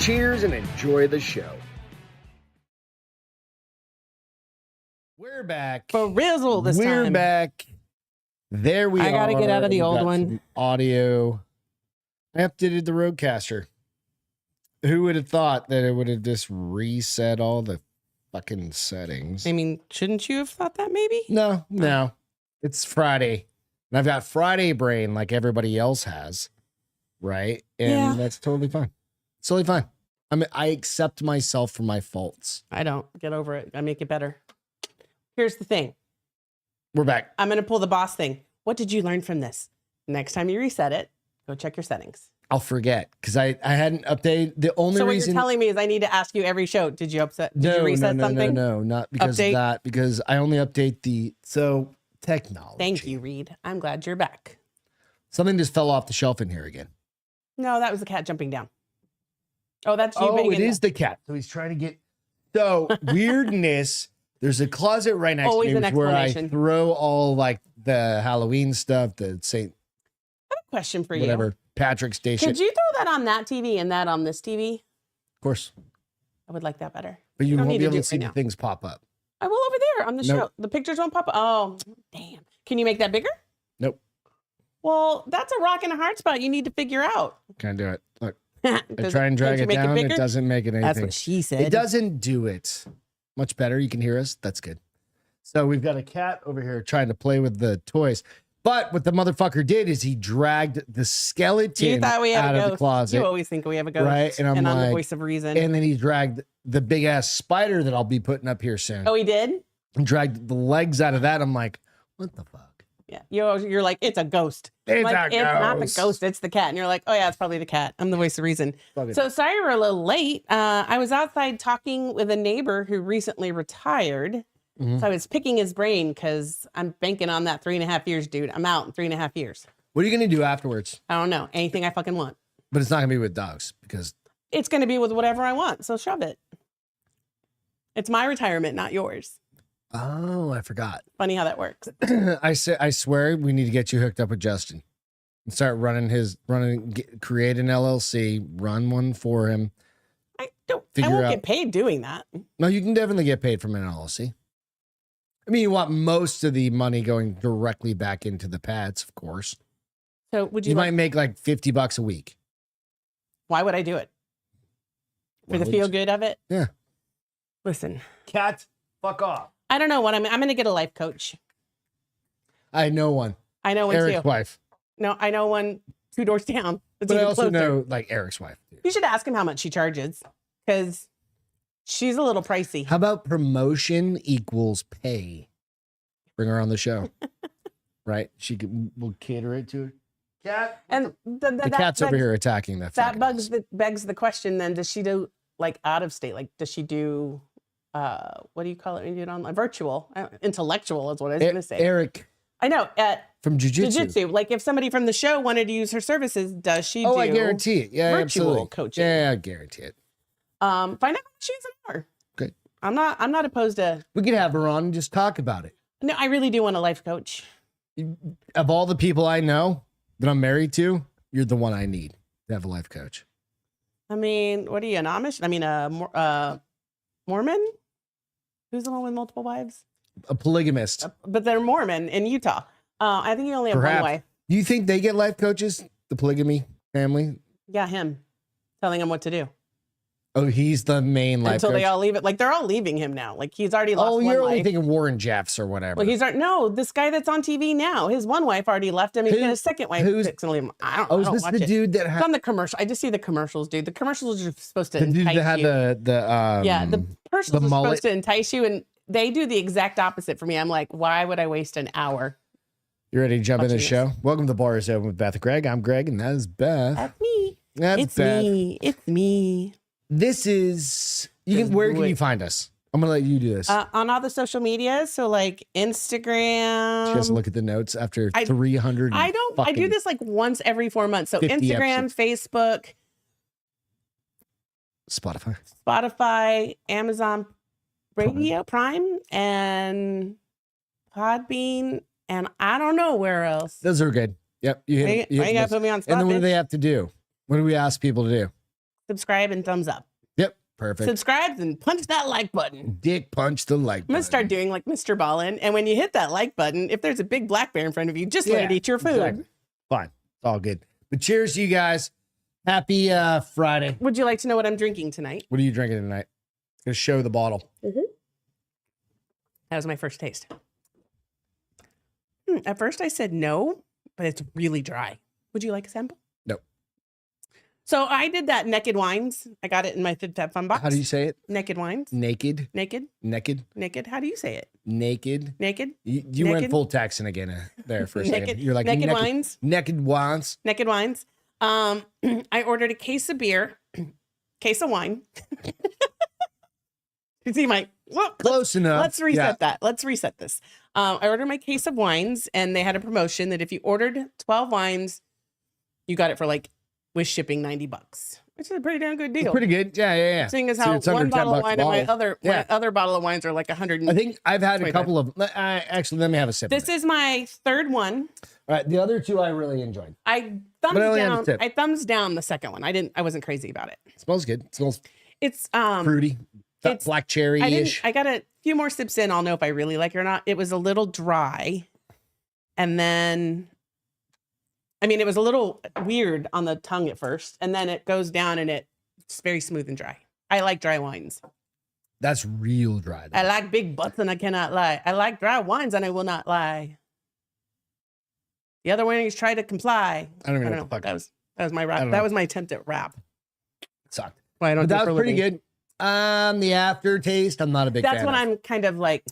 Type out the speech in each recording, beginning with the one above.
Cheers and enjoy the show. We're back. For Rizzle this time. We're back. There we are. I gotta get out of the We old got one. some audio. I updated the Rodecaster. Who would have thought that it would have just reset all the fucking settings? I mean, shouldn't you have thought that maybe? No. It's Friday. And I've got Friday brain like everybody else has. Right? And that's totally fine. It's totally fine. I accept myself for my faults. I don't. Get over it. I make it better. Here's the thing. We're back. I'm going to pull the boss thing. What did you learn from this? Next time you reset it, go check your settings. I'll forget because I hadn't updated. The only so what reason you're telling me is I need to ask you every show. Did you reset something? No, not because of that. Because I only update the technology. Thank you, Reed. I'm glad you're back. Something just fell off the shelf in here again. No, that was the cat jumping down. Oh, that's you. Oh, it is the cat. So he's trying to get. So weirdness. There's a closet right next to me where I throw all like the Halloween stuff, the Saint. I have a question for you. Whatever. Patrick's Day shit. Could you throw that on that TV and that on this TV? Of course. I would like that better. But you won't be able to see the things pop up. I will over there on the show. The pictures won't pop up. Oh, damn. Can you make that bigger? Nope. Well, that's a rock and a hard spot you need to figure out. Can't do it. Look. I try and drag it down. It doesn't make it anything. That's what she said. It doesn't do it. Much better. You can hear us. That's good. So we've got a cat over here trying to play with the toys. But what the motherfucker did is he dragged the skeleton out of the closet. You always think we have a ghost. Right? And I'm the voice of reason. And then he dragged the big ass spider that I'll be putting up here soon. Oh, he did? And dragged the legs out of that. I'm like, what the fuck? Yeah. You're like, it's a ghost. It's not the ghost, it's the cat. And you're like, oh yeah, it's probably the cat. I'm the voice of reason. So sorry we're a little late. I was outside talking with a neighbor who recently retired. Mm-hmm. So I was picking his brain because I'm banking on that 3.5 years, dude. I'm out in 3.5 years. What are you going to do afterwards? I don't know. Anything I fucking want. But it's not going to be with dogs because... It's going to be with whatever I want. So shove it. It's my retirement, not yours. Oh, I forgot. Funny how that works. I swear we need to get you hooked up with Justin and start create an LLC, run one for him. I won't get paid doing that. No, you can definitely get paid from an LLC. I mean, you want most of the money going directly back into the pads, of course. So would you might make like $50 a week. Why would I do it? For the feel good of it? Yeah. Listen. Cat, fuck off. I don't know what I'm going to get a life coach. I know one. I know one Eric's too. wife. No, I know one 2 doors down. But I also know like Eric's wife. Dude. You should ask him how much she charges because she's a little pricey. How about promotion equals pay? Bring her on the show. Right? We'll cater it to her. Cat. And the cat's over here attacking that. That begs the question then, does she do like out of state? Like, does she do... what do you call it when you do it online? Virtual, intellectual is what I was going to say. Eric. I know. From Jiu-Jitsu. Jiu-Jitsu. Like if somebody from the show wanted to use her services, does she do I guarantee it. Yeah, virtual absolutely. coaching? Yeah, I guarantee it. Find out what she's an hour. Okay. I'm not opposed to. We could have her on and just talk about it. No, I really do want a life coach. Of all the people I know that I'm married to, you're the one I need to have a life coach. I mean, what are you, an Amish? I mean, Mormon? Who's the one with multiple wives? A polygamist. But they're Mormon in Utah. I think you only have one wife. Do you think they get life coaches? The polygamy family? Yeah, him. Telling him what to do. Oh, he's the main life coach? Until they all leave it. Like, they're all leaving him now. Like, he's already lost one life. Oh, you're only life. thinking Warren Jeffs or whatever. Well, no, this guy that's on TV now, his one wife already left him. He's got his second wife that's going to leave him. I don't is this the dude that had... It's on the commercial. I just see the commercials, dude. The commercials are supposed to entice you. The dude that had the commercials are supposed to entice you, and they do the exact opposite for me. I'm like, why would I waste an hour? You ready to jump in the show? Welcome to Bar is Open with Beth and Greg. I'm Greg, and that is Beth. That's me. It's Beth. Me. It's me. This is... where can you find us? I'm going to let you do this. On all the social media. So like Instagram. She has to look at the notes after 300. I do this like once every 4 months. So Instagram, Facebook. Spotify, Amazon Radio Prime, and Podbean. And I don't know where else. Those are good. Yep. You got to put me on spot. And then what do they have to do? What do we ask people to do? subscribe, and thumbs up. Yep. Perfect. Subscribe and punch that like button. Dick punch the like button. I'm going to start doing like Mr. Ballin. And when you hit that like button, if there's a big black bear in front of you, just let it eat your food. Exactly. Fine. It's all good. But cheers to you guys. Happy Friday. Would you like to know what I'm drinking tonight? What are you drinking tonight? Gonna show the bottle. Mm-hmm. That was my first taste. At first I said no, but it's really dry. Would you like a sample? No. So I did that Naked Wines. I got it in my FitFab box. How do you say it? Naked Wines. Naked. Naked. Naked. Naked. How do you say it? Naked. Naked. You went full Texan again there for a second. Naked. You're like Naked Wines. Naked Wines. Naked Wines. I ordered a case of beer, case of wine. You see my close enough. Let's reset that. Let's reset this. I ordered my case of wines, and they had a promotion that if you ordered 12 wines, you got it for like with shipping $90, which is a pretty damn good deal. It's pretty good. Yeah. Seeing as how one bottle of wine and my other bottle of wines are like 100. I think I've had a couple of. Actually, let me have a sip. This is my third one. All right, the other two I really enjoyed. I thumbs down the second one. I wasn't crazy about it. It smells good. It smells. It's fruity. It's black cherry-ish. I got a few more sips in. I'll know if I really like it or not. It was a little dry. And then, it was a little weird on the tongue at first. And then it goes down and it's very smooth and dry. I like dry wines. That's real dry. I like big butts and I cannot lie. I like dry wines and I will not lie. The other one is try to comply. I don't even know what the fuck. That was my rap. That was my attempt at rap. It sucked. Well, but that was pretty good. The aftertaste, I'm not a big fan. That's what I'm kind of like.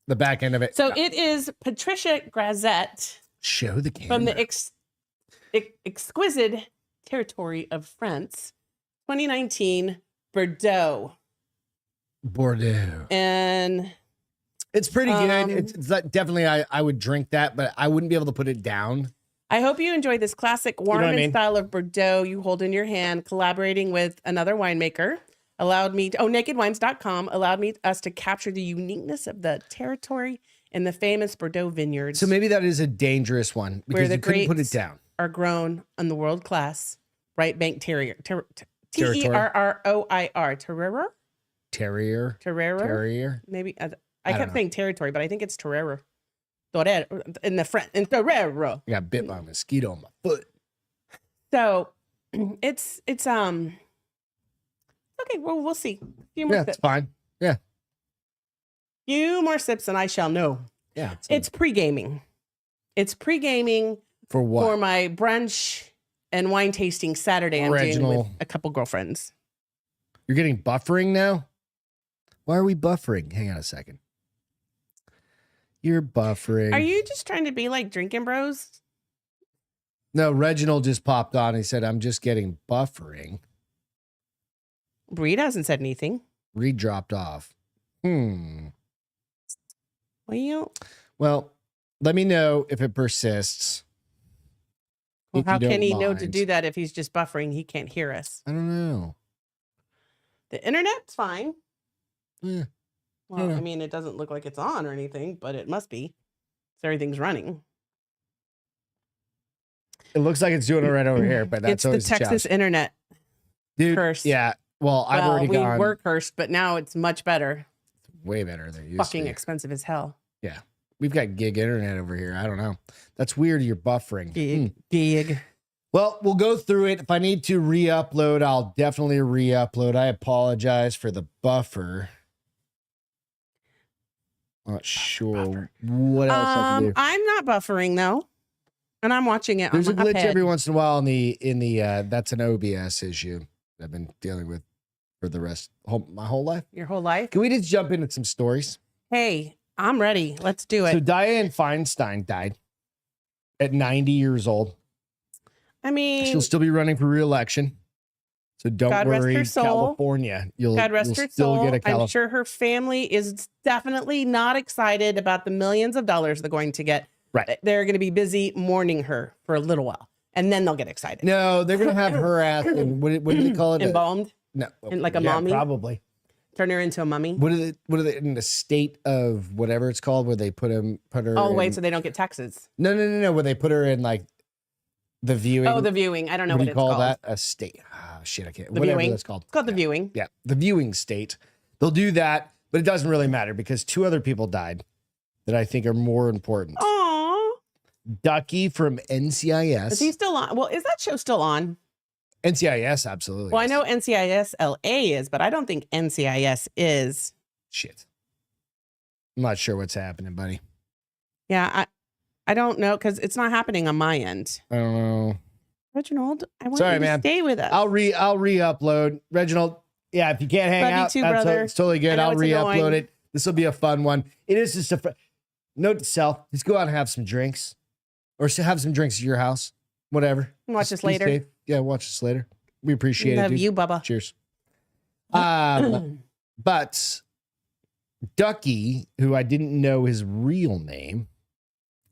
The back end of it. So it is Patricia Grazette. Show the camera. From the exquisite territory of France, 2019 Bordeaux. And it's pretty good. It's definitely, I would drink that, but I wouldn't be able to put it down. I hope you enjoy this classic warm style of Bordeaux you hold in your hand, collaborating with another winemaker. Nakedwines.com allowed us to capture the uniqueness of the territory in the famous Bordeaux vineyards. So maybe that is a dangerous one because you couldn't put it down. Are grown on the world class right bank terrier. Terroir. Terrier. Maybe I kept saying territory, but I think it's Torero. In Torero. I got bit by a mosquito on my foot. So it's okay, well, we'll see. A few more sips. It's fine. Yeah. Few more sips and I shall know. Yeah. It's pre-gaming. It's pre-gaming for what? For my brunch and wine tasting Saturday. I'm doing with a couple girlfriends. You're getting buffering now? Why are we buffering? Hang on a second. You're buffering. Are you just trying to be like drinking bros? No, Reginald just popped on. He said, I'm just getting buffering. Reed hasn't said anything. Reed dropped off. Well, let me know if it persists. Well, how can he know to do that if he's just buffering? He can't hear us. I don't know. The internet's fine. Yeah. Well, it doesn't look like it's on or anything, but it must be. So everything's running. It looks like it's doing it right over here, but that's it's the Texas internet. Dude, cursed. Yeah. Well, I've already gone. We were cursed, but now it's much better. It's way better than it used Fucking to be. Expensive as hell. Yeah. We've got gig internet over here. I don't know. That's weird. You're buffering. Gig. Well, we'll go through it. If I need to re-upload, I'll definitely re-upload. I apologize for the buffer. Not sure what else I can do. I'm not buffering though, and I'm watching it. There's on a glitch iPad. every once in a while in the that's an OBS issue I've been dealing with for my whole life. Your whole life. Can we just jump into some stories? Hey, I'm ready. Let's do it. So Dianne Feinstein died at 90 years old. She'll still be running for re-election. So don't God worry, rest her soul. California. God rest her still soul. get a I'm sure her family is definitely not excited about the millions of dollars they're going to get. Right. They're going to be busy mourning her for a little while, and then they'll get excited. No, they're going to have her ass in, what do they call it? Embalmed? No. Like a mommy? Probably. Turn her into a mummy? What are they in the state of whatever it's called where they put her Oh, wait, so they don't get taxes. No. Where they put her in like The Viewing. Oh, The Viewing. I don't know what do you it's call called. that? A state. Ah, shit, I can't. The Whatever Viewing. that's called. It's called The Yeah. Viewing. Yeah, The Viewing State. They'll do that, but it doesn't really matter because 2 other people died that I think are more important. Aww. Ducky from NCIS. Is he still on? Well, is that show still on? NCIS, absolutely. Well, I know NCIS LA is, but I don't think NCIS is. Shit. I'm not sure what's happening, buddy. Yeah, I don't know because it's not happening on my end. I don't know. Reginald, I want Sorry, you to man. stay with us. I'll re-upload. Reginald, yeah, if you can't hang Love you out, too, that's brother. it's totally good. I'll it's re-upload annoying. it. This will be a fun one. It is just a note to self. Just go out and have some drinks. Or have some drinks at your house. Whatever. Watch Just us be later. safe. Yeah, watch us later. We appreciate it. Love Dude. you, Bubba. Cheers. But Ducky, who I didn't know his real name,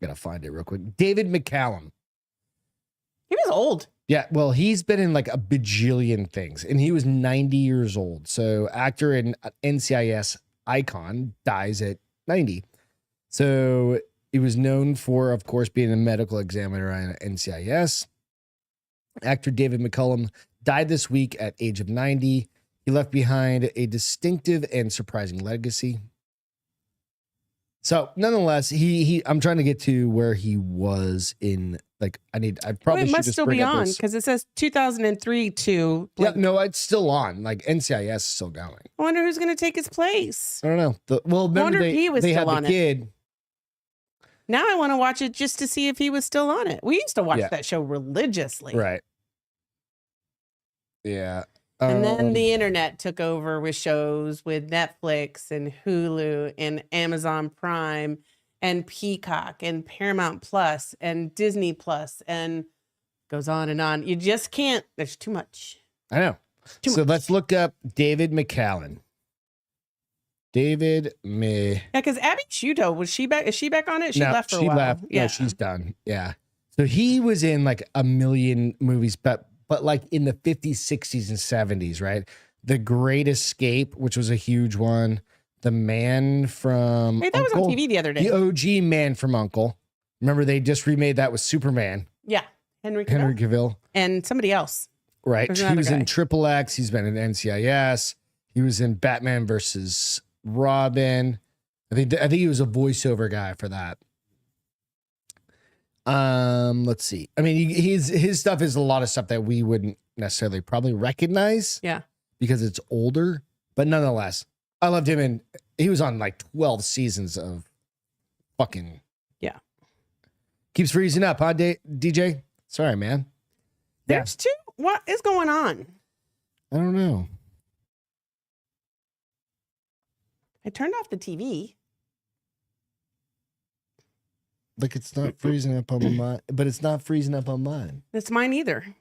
gotta find it real quick. David McCallum. He was old. Yeah, well, he's been in like a bajillion things, and he was 90 years old. So, actor and NCIS icon dies at 90. So, he was known for, of course, being a medical examiner at NCIS. Actor David McCallum died this week at age of 90. He left behind a distinctive and surprising legacy. So, nonetheless, I'm trying to get to where he was in, like, I probably It should must just still bring be up on this. because it says 2003 to. Yeah, no, it's still on. Like, NCIS is still going. I wonder who's going to take his place. I don't know. Remember wonder if he was they still had on the it. kid. Now I want to watch it just to see if he was still on it. We used to watch that show religiously. Right. Yeah. And then the internet took over with shows with Netflix and Hulu and Amazon Prime and Peacock and Paramount Plus and Disney Plus and goes on and on. You just can't. There's too much. I know. So let's look up David McCallum. Yeah, because Abby Sciuto, was she back? Is she back on it? She left for a while. Left. Yeah, No, she's done. Yeah. So he was in like a million movies, but like in the 50s, 60s, and 70s, right? The Great Escape, which was a huge one. The Man from Hey, that was on TV the other day. The OG Man from Uncle. Remember, they just remade that with Superman. Yeah. Henry Cavill. And somebody else. Right. There's He another was guy. in Triple X. He's been in NCIS. He was in Batman versus Robin. I think he was a voiceover guy for that. Let's see. I mean, his stuff is a lot of stuff that we wouldn't necessarily probably recognize. Yeah. Because it's older, but nonetheless, I loved him, and he was on like 12 seasons of fucking. Yeah. Keeps freezing up, huh, DJ? Sorry, man. There's two. What is going on? I don't know. I turned off the TV. Like it's not freezing up on mine, but it's not freezing up on mine. It's mine either.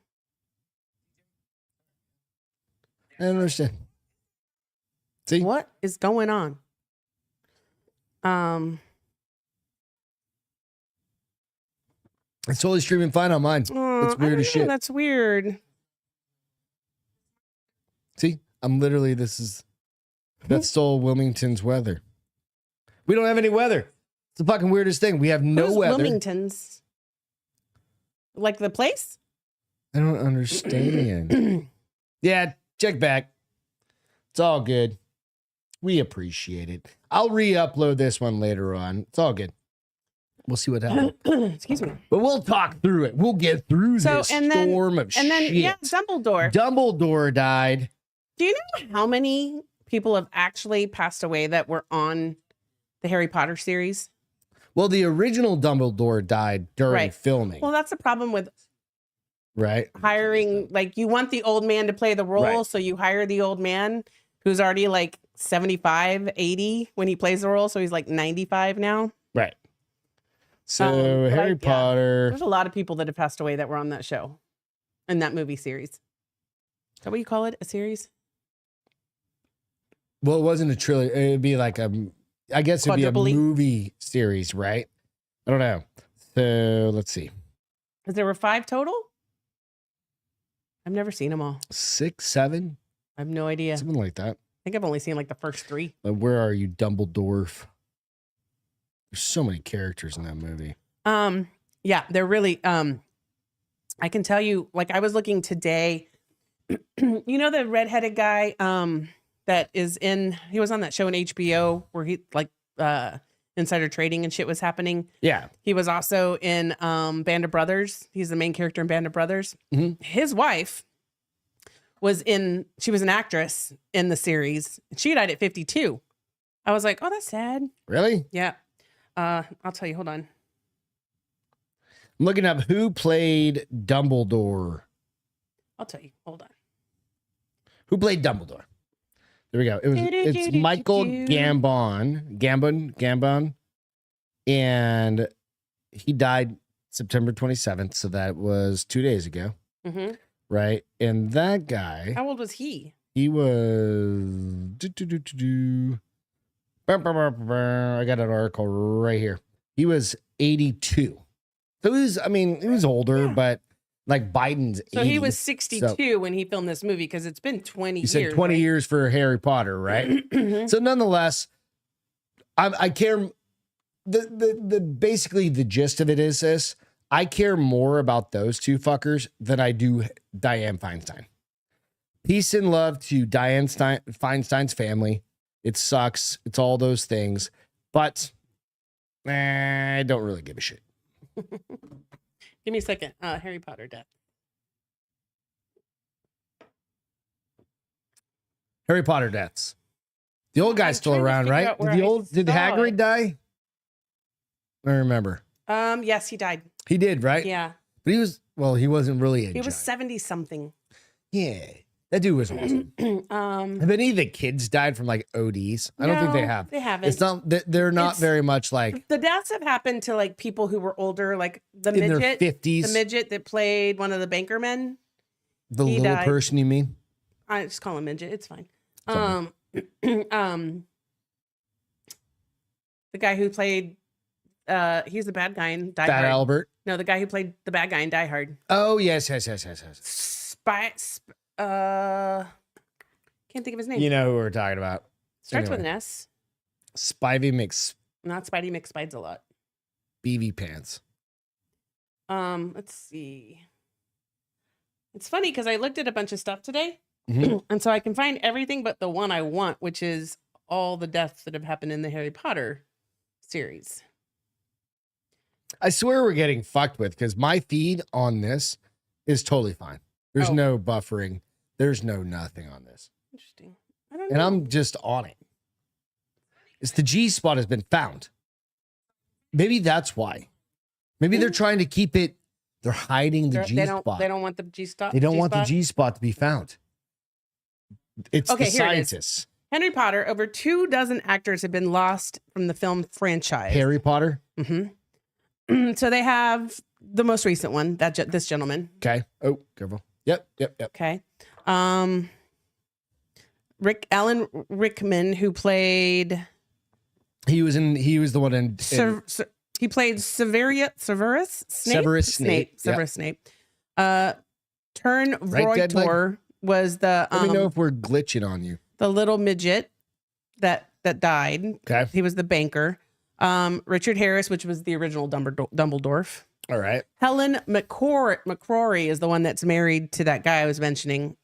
I don't understand. See? What is going on? It's totally streaming fine on mine. It's weird as shit. That's weird. See? That's still Wilmington's weather. We don't have any weather. It's the fucking weirdest thing. We have no weather. Wilmington's? Like the place? I don't understand. Yeah, check back. It's all good. We appreciate it. I'll re-upload this one later on. It's all good. We'll see what happens. Excuse me. But we'll talk through it. We'll get through this storm of shit. And then, yeah, Dumbledore. Dumbledore died. Do you know how many people have actually passed away that were on the Harry Potter series? Well, the original Dumbledore died during filming. Well, that's the problem with hiring. Like, you want the old man to play the role, so you hire the old man who's already like 75, 80 when he plays the role. So he's like 95 now. Right. So Harry Potter. There's a lot of people that have passed away that were on that show, in that movie series. Is that what you call it? A series? Well, it wasn't a trilogy. It'd be like I guess it'd be a movie series, right? I don't know. So let's see. Because there were 5 total? I've never seen them all. 6, 7? I have no idea. Something like that. I think I've only seen like the first 3. Where are you, Dumbledore? There's so many characters in that movie. Yeah, they're really I can tell you, like I was looking today, you know, the redheaded guy that is he was on that show in HBO where he like insider trading and shit was happening. Yeah. He was also in Band of Brothers. He's the main character in Band of Brothers. Mm-hmm. His wife she was an actress in the series. She died at 52. I was like, oh, that's sad. Really? Yeah. I'll tell you, hold on. I'm looking up who played Dumbledore. I'll tell you, hold on. Who played Dumbledore? There we go. It's Michael Gambon. And he died September 27th. So that was 2 days ago. Mm-hmm. Right. And that guy. How old was he? He was. I got an article right here. He was 82. So he was older, but like Biden's 80. So he was 62 when he filmed this movie because it's been 20 years. You said 20 years for Harry Potter, right? So nonetheless, I care. Basically the gist of it is this. I care more about those two fuckers than I do Dianne Feinstein. Peace and love to Dianne Feinstein's family. It sucks. It's all those things. But I don't really give a shit. Give me a second. Harry Potter death. Harry Potter deaths. The old guy's still around, right? Did Hagrid die? I remember. Yes, he died. He did, right? Yeah. But he wasn't really a He was 70 something. Yeah. That dude was awesome. Have any of the kids died from like ODs? I don't think they have. They haven't. It's not. They're not very much like. The deaths have happened to like people who were older, like the in midget, their 50s. the midget that played one of the banker men. The little died. person, you mean? I just call him midget. It's fine. The guy who played, he's the bad guy in Die Hard. Fat Albert. No, the guy who played the bad guy in Die Hard. Oh yes. Can't think of his name. You know who we're talking about. Starts with an S. Spivey mix. Not Spidey McSpides a lot. BV pants. Let's see. It's funny because I looked at a bunch of stuff today, and so I can find everything but the one I want, which is all the deaths that have happened in the Harry Potter series. I swear we're getting fucked with because my feed on this is totally fine. There's no buffering. There's no nothing on this. Interesting. I don't know. And I'm just on it. It's the Gspot has been found. Maybe that's why. Maybe they're trying to keep it. They're hiding the Gspot. They don't want the Gspot. They don't want the Gspot to be found. It's the scientists. Harry Potter. Over 24 actors have been lost from the film franchise. Harry Potter. Mm-hmm. So they have the most recent one. This gentleman. Okay. Oh, careful. Yep. Okay. Alan Rickman, who played. He was the one in. He played Severus Snape. Turn Roytor was the. Let me know if we're glitching on you. The little midget that died. Okay. He was the banker. Richard Harris, which was the original Dumbledore. All right. Helen McCrory is the one that's married to that guy I was mentioning.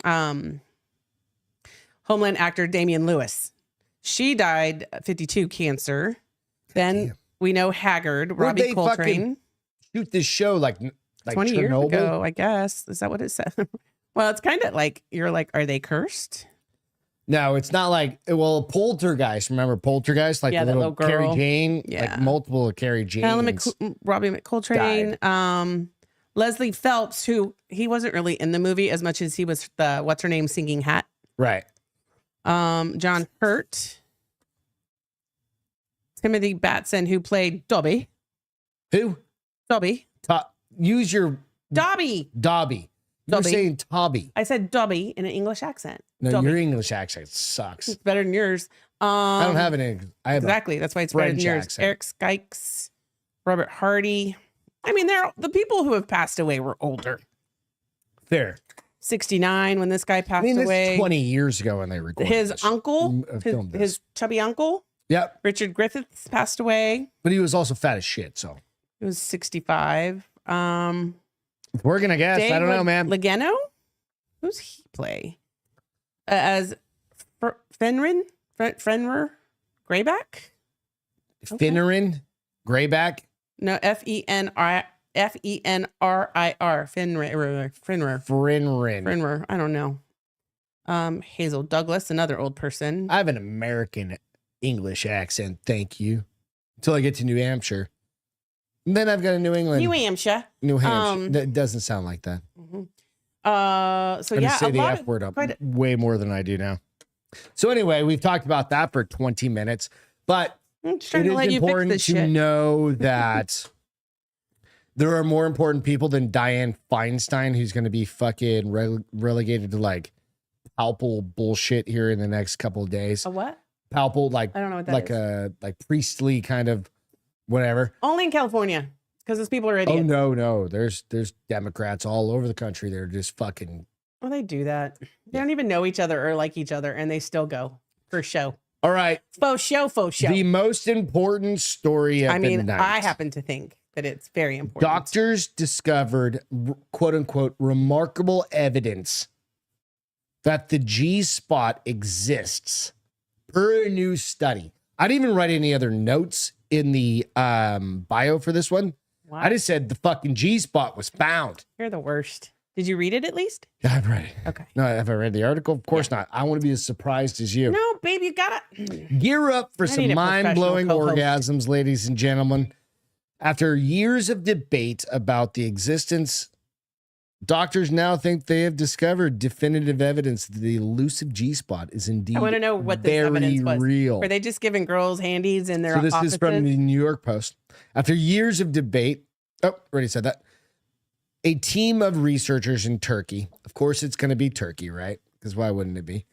Homeland actor Damian Lewis. She died at 52 cancer. Then we know Haggard, Robbie Coltrane. Shoot this show like 20 Chernobyl? years ago, I guess. Is that what it said? Well, it's kind of like, you're like, are they cursed? No, it's not like, well, Poltergeist. Remember Poltergeist? Like the little Carrie Jane? Yeah. Like multiple of Carrie Janes. Robbie McColtrane. Leslie Phelps, who he wasn't really in the movie as much as he was the what's-her-name singing hat. Right. John Hurt. Timothy Batson, who played Dobby. Who? Dobby. Use your... Dobby. You're saying Tobby. I said Dobby in an English accent. No, Dobby. your English accent sucks. It's better than yours. I don't have an English. Exactly. That's why it's better than yours. Accent. Eric Skikes, Robert Hardy. I mean, the people who have passed away were older. Fair. 69 when this guy passed this away. Is 20 years ago when they recorded his uncle, his chubby uncle. Yep. Richard Griffiths passed away. But he was also fat as shit, so. He was 65. We're gonna guess. I don't know, man. Legeno? Who's he play? As Fenrir? Grayback? Finnerin? Grayback? No, Fenrir. Fenrir. I don't know. Hazel Douglas, another old person. I have an American English accent, thank you. Until I get to New Hampshire. And then I've got a New England. New Hampshire. That doesn't sound like that. Mm-hmm. So yeah, say the F word up way more than I do now. So anyway, we've talked about that for 20 minutes, but it is important to know that there are more important people than Dianne Feinstein, who's going to be fucking relegated to like palpable bullshit here in the next couple of days. A what? Palpable, like I don't know what that is. Like priestly kind of whatever. Only in California, because those people are idiots. Oh no, there's Democrats all over the country. They're just fucking. Well, they do that. They don't even know each other or like each other, and they still go for show. All right, faux show. The most important story of the night. I happen to think that it's very important. Doctors discovered, quote unquote, remarkable evidence that the Gspot exists per a new study. I didn't even write any other notes in the bio for this one. Wow. I just said the fucking Gspot was found. You're the worst. Did you read it at least? Yeah, I've read it. Okay. No, have I read the article? Of course not. I want to be as surprised as you. No, babe, you gotta gear up for some mind-blowing orgasms, ladies and gentlemen. After years of debate about the existence, doctors now think they have discovered definitive evidence that the elusive G-spot is indeed I want to know what this evidence was. Real. Were they just giving girls handies in their offices? So this is from the New York Post. After years of debate, already said that, a team of researchers in Turkey, of course it's going to be Turkey, right? Because why wouldn't it be?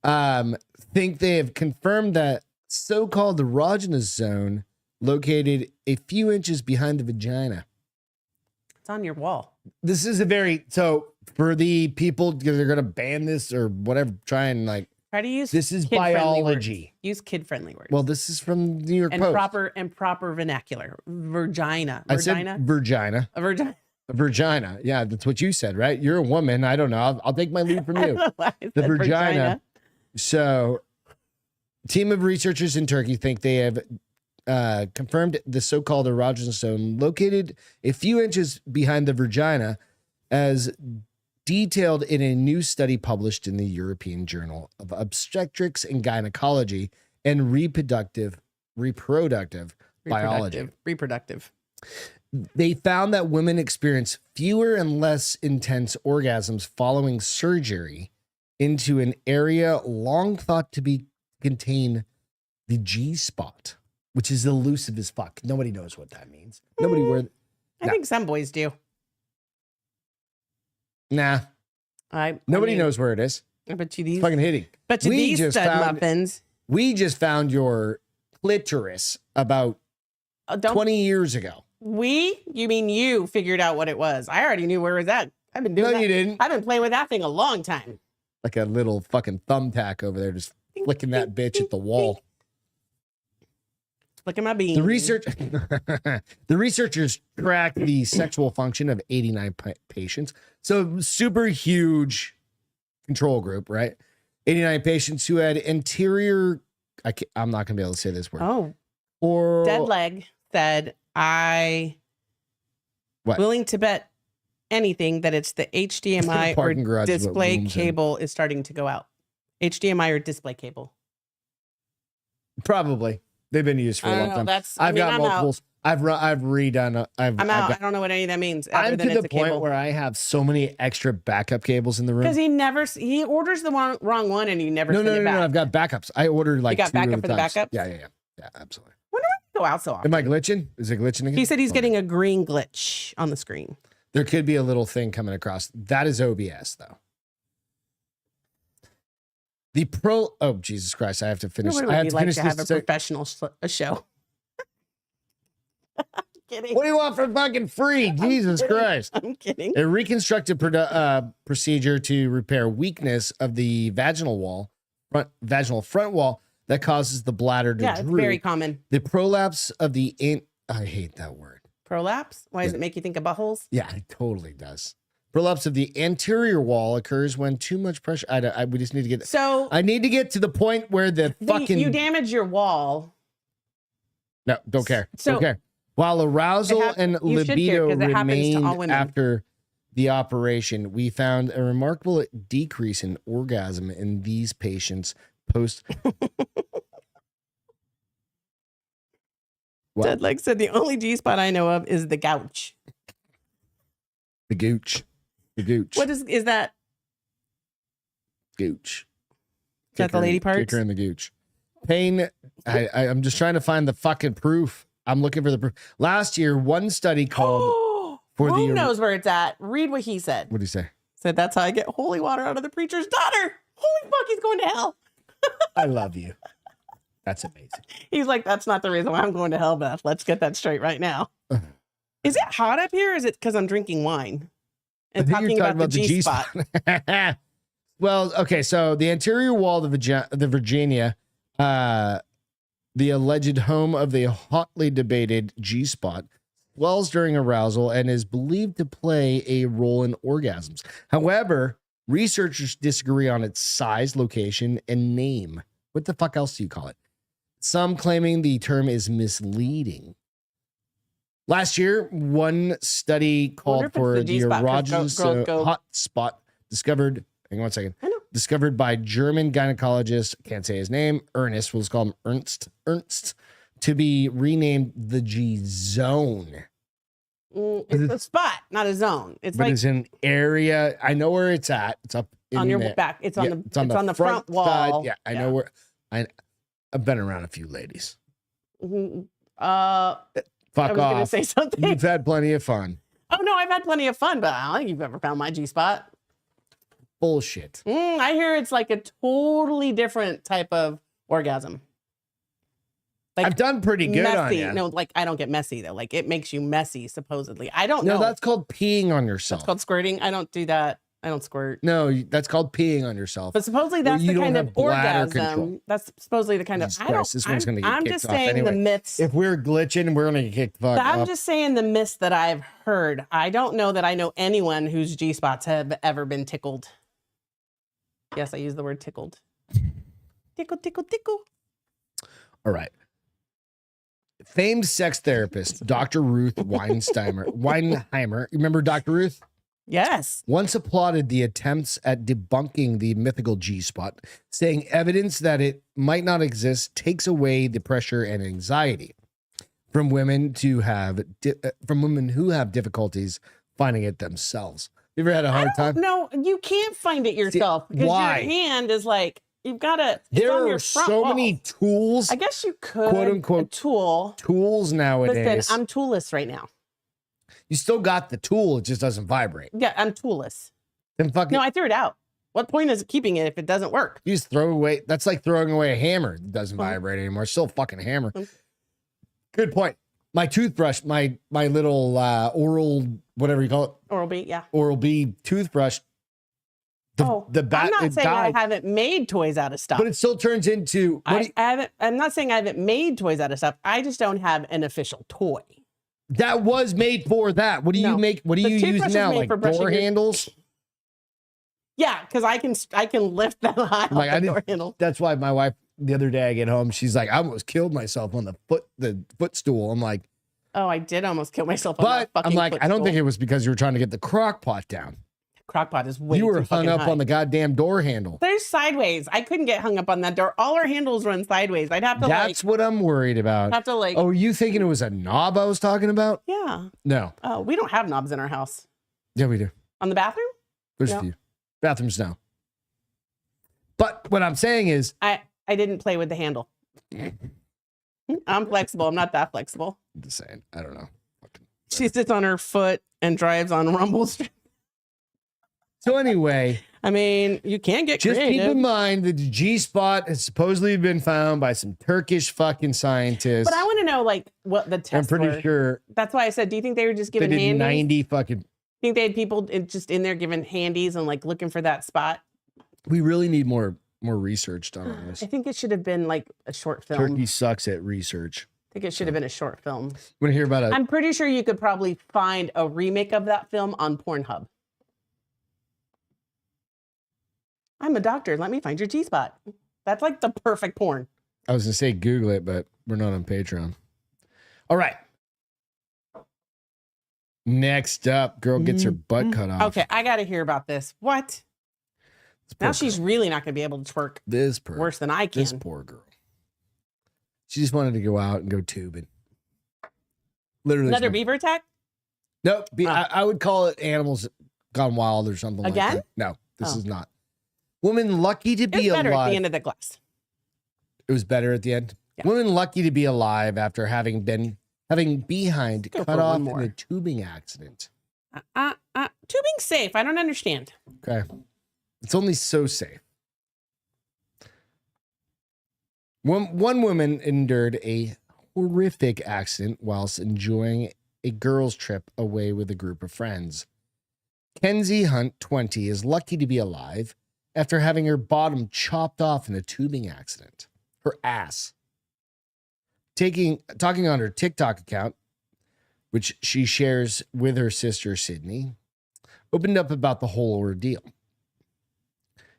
Think they have confirmed that so-called erogenous zone located a few inches behind the vagina. It's on your wall. This is so for the people, they're going to ban this or whatever, try to use this is biology. Use kid-friendly words. Well, this is from the New York Post. And proper vernacular. Vagina. I said vagina. A vagina. A vagina. Yeah, that's what you said, right? You're a woman. I don't know. I'll take my lead from you. The vagina. So, team of researchers in Turkey think they have confirmed the so-called erogenous zone located a few inches behind the vagina, as detailed in a new study published in the European Journal of Obstetrics and Gynecology and Reproductive Biology. Reproductive. They found that women experience fewer and less intense orgasms following surgery into an area long thought to contain the G-spot, which is elusive as fuck. Nobody knows what that means. I think some boys do. Nah. Nobody knows where it is. I bet you these. It's fucking hitting. Bet you these stud muffins. We just found your clitoris about 20 years ago. You mean you figured out what it was? I already knew where it was at. I've been doing that. No, you didn't. I've been playing with that thing a long time. Like a little fucking thumbtack over there, just flicking that bitch at the wall. Look at my bean. The researchers tracked the sexual function of 89 patients. So super huge control group, right? 89 patients who had anterior. I'm not gonna be able to say this word. Or dead leg said, willing to bet anything that it's the HDMI or display cable is starting to go out. HDMI or display cable. Probably. They've been used for a long time. I've got multiples. I've redone. I'm out. I don't know what any of that means. I'm to the point where I have so many extra backup cables in the room. Because he orders the wrong one and you never send it back. No, I've got backups. I ordered like you got backup for the backup? Yeah, absolutely. Wonder why go out so often. Am I glitching? Is it glitching again? He said he's getting a green glitch on the screen. There could be a little thing coming across. That is OBS though. Oh, Jesus Christ. I have to finish. I have to finish to have a professional show. I'm kidding. What do you want for fucking free? Jesus Christ. I'm kidding. A reconstructive procedure to repair weakness of the vaginal front wall that causes the bladder to droop. It's very common. The prolapse of the I hate that word. Prolapse? Why does it make you think of buttholes? Yeah, it totally does. Prolapse of the anterior wall occurs when too much pressure. We just need to get. So I need to get to the point where you damage your wall. No, don't care. Don't care. While arousal and libido remained after the operation, we found a remarkable decrease in orgasm in these patients post. Ted Leg said the only G-spot I know of is the gouch. The gooch. The gooch. What is that? Gooch. Is that the lady parts? Kick her in the gooch. Pain. I'm just trying to find the fucking proof. I'm looking for the proof. Last year, one study called for Rome knows where it's at. Read what he said. What did he say? Said that's how I get holy water out of the preacher's daughter. Holy fuck, he's going to hell. I love you. That's amazing. He's like, that's not the reason why I'm going to hell, Beth. Let's get that straight right now. Is it hot up here? Or is it because I'm drinking wine and talking about the G-spot? Well, okay. So the anterior wall of the Virginia, the alleged home of the hotly debated G-spot, swells during arousal and is believed to play a role in orgasms. However, researchers disagree on its size, location, and name. What the fuck else do you call it? Some claiming the term is misleading. Last year, one study called for the erogenous hot spot discovered. Hang on one second. Discovered by German gynecologist, can't say his name, Ernest, we'll just call him Ernst, to be renamed the G zone. It's a spot, not a zone. It's an area. I know where it's at. It's up on your back. It's on the front wall. Side. Yeah, I know where. I've been around a few ladies. Fuck off. Gonna say something. You've had plenty of fun. Oh no, I've had plenty of fun, but I don't think you've ever found my G-spot. Bullshit. I hear it's like a totally different type of orgasm. Like I've done pretty good on you. No, like I don't get messy though. Like it makes you messy, supposedly. I don't know. No, that's called peeing on yourself. That's called squirting. I don't do that. I don't squirt. No, that's called peeing on yourself. But supposedly that's the kind of orgasm. Control. That's supposedly the kind of. I'm just saying anyway. The myths. If we're glitching, we're gonna get kicked the fuck up. I'm just saying the myths that I've heard. I don't know that I know anyone whose G-spots have ever been tickled. Yes, I use the word tickled. Tickle, tickle, tickle. All right. Famed sex therapist Dr. Ruth Weinheimer. Remember Dr. Ruth? Yes. Once applauded the attempts at debunking the mythical G-spot, saying evidence that it might not exist takes away the pressure and anxiety from women who have difficulties finding it themselves. You ever had a hard time? No, you can't find it yourself because your hand is like you've got to. There are so many tools. I guess you could, quote unquote, tools nowadays. Listen, I'm toolless right now. You still got the tool, it just doesn't vibrate. Yeah, I'm toolless. Then fucking no, I threw it out. What point is it keeping it if it doesn't work? You just throw away. That's like throwing away a hammer. It doesn't vibrate anymore. It's still a fucking hammer. Good point. My toothbrush, my little oral, whatever you call it. Oral-B, yeah. Oral-B toothbrush. I'm not saying I haven't made toys out of stuff. But it still turns into... I'm not saying I haven't made toys out of stuff. I just don't have an official toy. That was made for that. What do you make? What do you use now? Like door handles? Yeah, because I can lift that high off the door handle. That's why my wife, the other day I get home, she's like, I almost killed myself on the footstool. I'm like... Oh, I did almost kill myself on that fucking I'm like, footstool. I don't think it was because you were trying to get the crock pot down. Crock pot is way You were too hung up high. on the goddamn door handle. There's sideways. I couldn't get hung up on that door. All our handles run sideways. I'd have to That's what I'm worried about. Have to Oh, are you thinking it was a knob I was talking about? Yeah. No. Oh, we don't have knobs in our house. Yeah, we do. On the bathroom? There's a few. Bathrooms, no. But what I'm saying is... I didn't play with the handle. I'm flexible. I'm not that flexible. I'm just saying. I don't know. She sits on her foot and drives on Rumble Street. So anyway, I mean, you can get just creative. keep in mind that the G-spot has supposedly been found by some Turkish fucking scientists. But I want to know, like, what the tests I'm pretty sure. That's why I said, do you think they were just giving they did handies? 90 fucking. Think they had people just in there giving handies and like looking for that spot? We really need more research done on this. I think it should have been like a short film. Turkey sucks at research. think it should have been a short film. Want to hear about it? I'm pretty sure you could probably find a remake of that film on Pornhub. I'm a doctor. Let me find your Gspot. That's like the perfect porn. I was going to say Google it, but we're not on Patreon. All right. Next up, girl gets her butt cut off. Okay, I got to hear about this. What? Now she's really not going to be able to twerk worse than I can. This poor girl. She just wanted to go out and go tubing. Literally. Another beaver attack? No, I would call it animals gone wild or something like that. No, this is not. Woman lucky to be alive. It was better at the end of the glass. It was better at the end? Yeah. Woman lucky to be alive after having behind cut off in a tubing accident. Tubing's safe. I don't understand. Okay. It's only so safe. One woman endured a horrific accident whilst enjoying a girls' trip away with a group of friends. Kenzie Hunt, 20, is lucky to be alive after having her bottom chopped off in a tubing accident. Her ass. Talking on her TikTok account, which she shares with her sister Sydney, opened up about the whole ordeal.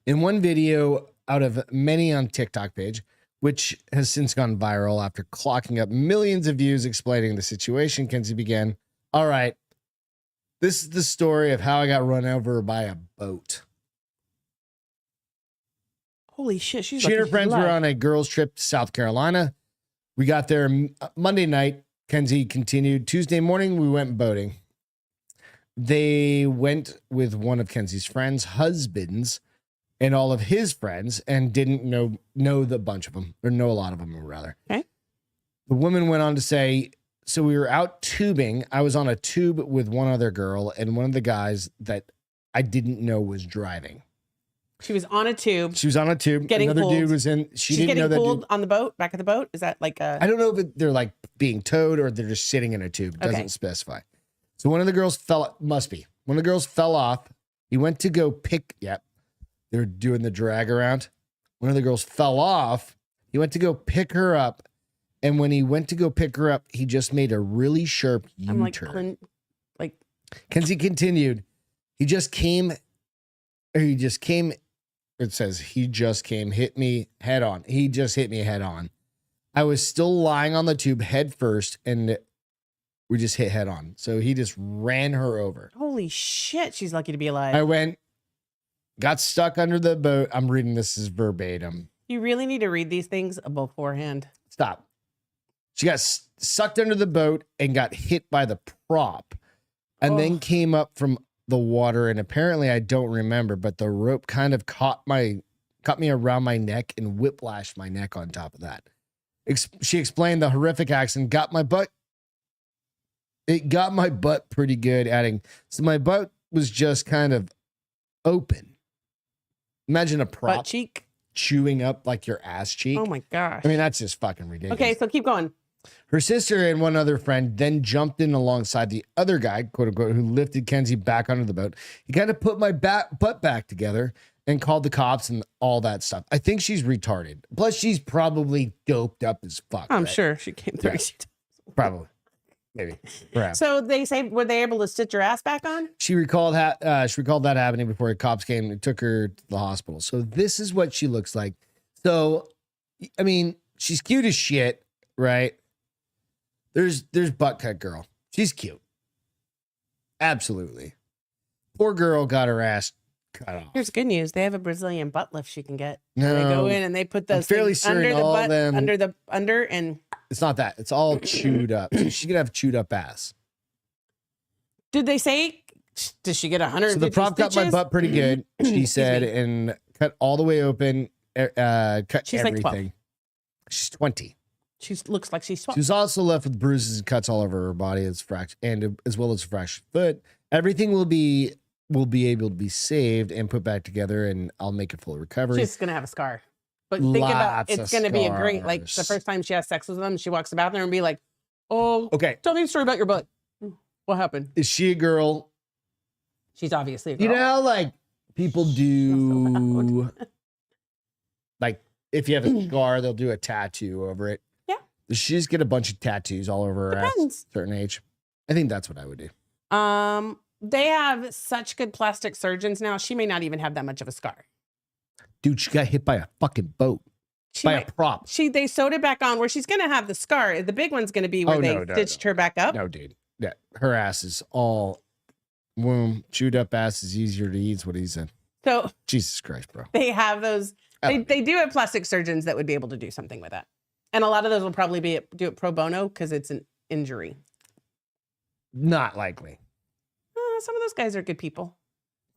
In one video out of many on TikTok page, which has since gone viral after clocking up millions of views explaining the situation, Kenzie began, "All right, this is the story of how I got run over by a boat." Holy shit. She and her friends were on a girls' trip to South Carolina. We got there Monday night. Kenzie continued. Tuesday morning, we went boating. They went with one of Kenzie's friends' husbands and all of his friends and didn't know the bunch of them, or know a lot of them, rather. Okay. The woman went on to say, so we were out tubing. I was on a tube with one other girl and one of the guys that I didn't know was driving. She was on a tube. She was on a tube. Getting Another pulled. dude was in. She's didn't know that dude. Pulled on the boat, back of the boat. Is that like a? I don't know if they're like being towed or they're just sitting in a tube. It doesn't specify. So one of the girls fell. Must be one of the girls fell off. He went to go pick. Yep, they're doing the drag around. One of the girls fell off. He went to go pick her up, and when he went to go pick her up, he just made a really sharp U-turn. Like Kenzie continued. He just came. It says he just came, hit me head on. He just hit me head on. I was still lying on the tube head first, and we just hit head on. So he just ran her over. Holy shit, she's lucky to be alive. I got stuck under the boat. I'm reading this as verbatim. You really need to read these things beforehand. Stop. She got sucked under the boat and got hit by the prop, and then came up from the water, and apparently I don't remember, but the rope kind of caught me around my neck and whiplashed my neck on top of that. She explained the horrific accident got my butt pretty good, adding, so my butt was just kind of open. Imagine a prop butt cheek chewing up like your ass cheek. Oh my gosh. I mean, that's just fucking ridiculous. Okay, so keep going. Her sister and one other friend then jumped in alongside the other guy, quote unquote, who lifted Kenzie back onto the boat. He kind of put my butt back together and called the cops and all that stuff. I think she's retarded. Plus, she's probably doped up as fuck. I'm sure she came through. Yeah. Probably. Maybe. Perhaps. So they say, were they able to stitch her ass back on? She recalled that happening before the cops came and took her to the hospital. So this is what she looks like. So, I mean, she's cute as shit, right? There's butt cut girl. She's cute. Absolutely. Poor girl got her ass cut off. Here's good news. They have a Brazilian butt lift she can get. No, they go in and they put those things under the butt, under and it's not that. It's all chewed up. So she could have chewed up ass. Did they say, does she get 150 So the prop stitches? got my butt pretty good, she said, and cut all the way open, cut She's everything. like 12. She's 20. She looks like she's 12. She was also left with bruises and cuts all over her body as well as a fractured foot. Everything will be able to be saved and put back together, and I'll make a full recovery. She's gonna have a scar. But think about it's gonna be a great, like the first time she has sex with them, she walks to the bathroom and be like, "Oh, okay, tell me a story about your butt. What happened?" Is she a girl? She's obviously a girl. You know how like people do, like if you have a scar, they'll do a tattoo over it. Yeah. Does she just get a bunch of tattoos all over her ass? Certain age. I think that's what I would do. They have such good plastic surgeons now. She may not even have that much of a scar. Dude, she got hit by a fucking boat. A prop. They sewed it back on where she's going to have the scar. The big one's going to be where they stitched her back up. No, dude. Yeah, her ass is all womb. Chewed up ass is easier to eat is what he said. So Jesus Christ, bro. They have those. They do have plastic surgeons that would be able to do something with that. And a lot of those will probably do it pro bono because it's an injury. Not likely. Some of those guys are good people.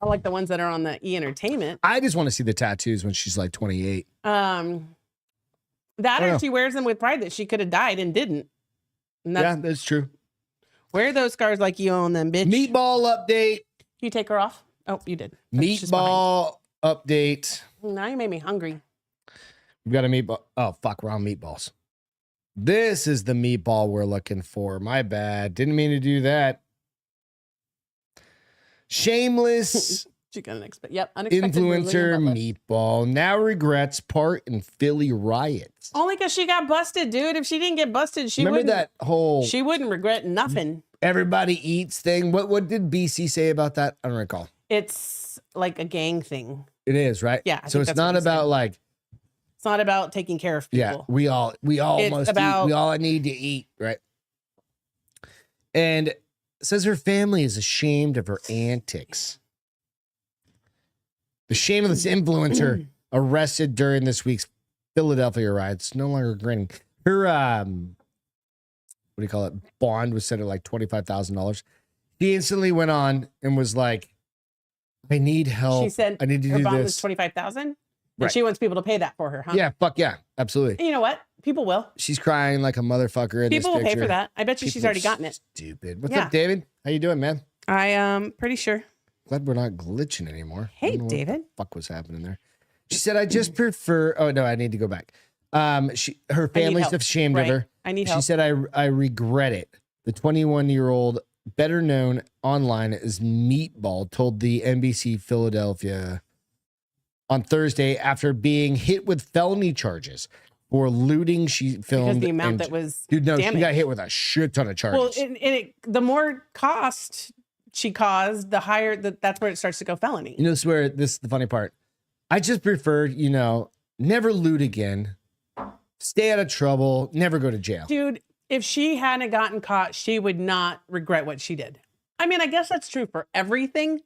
I like the ones that are on the E-Entertainment. I just want to see the tattoos when she's like 28. That or she wears them with pride that she could have died and didn't. And that's true. Wear those scars like you own them, bitch. Meatball update. You take her off? Oh, you did. Meatball update. Now you made me hungry. We've got a meatball. Oh, fuck, we're on meatballs. This is the meatball we're looking for. My bad. Didn't mean to do that. Shameless influencer meatball now regrets part in Philly riots. Only because she got busted, dude. If she didn't get busted, she wouldn't regret nothing. Everybody eats thing. What did BC say about that? I don't recall. It's like a gang thing. It is, right? Yeah. So it's not about like. It's not about taking care of people. Yeah, we all must eat. We all need to eat, right? And says her family is ashamed of her antics. The shameless influencer arrested during this week's Philadelphia riots no longer grinning. Her what do you call it? Bond was set at like $25,000. He instantly went on and was like, "I need help. She said I need to her do bond this." Was $25,000. Right. And she wants people to pay that for her, huh? Yeah, fuck yeah, absolutely. And you know what? People will. She's crying like a motherfucker in People this will pay for that. I bet you she's already gotten it. Stupid. What's up, David? How you doing, man? I am pretty sure. Glad we're not glitching anymore. Hey, David. What the fuck was happening there? She said, "I just prefer." Oh no, I need to go back. Her family's ashamed of her. I need help. She said, "I regret it." The 21-year-old, better known online as Meatball, told the NBC Philadelphia on Thursday after being hit with felony charges for looting. She filmed because the amount that was damaged. She got hit with a shit ton of charges. Well, the more cost she caused, the higher that's where it starts to go felony. You know, this is the funny part. I just prefer, never loot again, stay out of trouble, never go to jail. Dude, if she hadn't gotten caught, she would not regret what she did. I mean, I guess that's true for everything.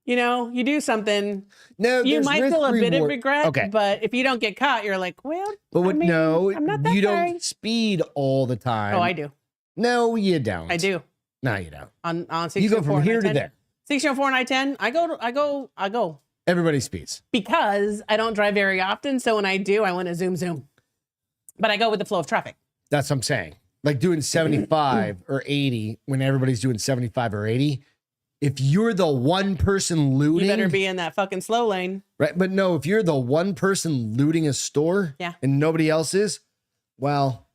You do something. No, you might feel a bit of regret, but if you don't get caught, you're like, well, I'm not that you guy. Don't speed all the time. Oh, I do. No, you don't. I do. No, you don't. On 604 you go from here to there. 604 and I-10, I go. Everybody speeds. Because I don't drive very often, so when I do, I want to zoom. But I go with the flow of traffic. That's what I'm saying. Like doing 75 or 80 when everybody's doing 75 or 80. If you're the one person looting, you better be in that fucking slow lane. Right. But no, if you're the one person looting a store and nobody else is, well,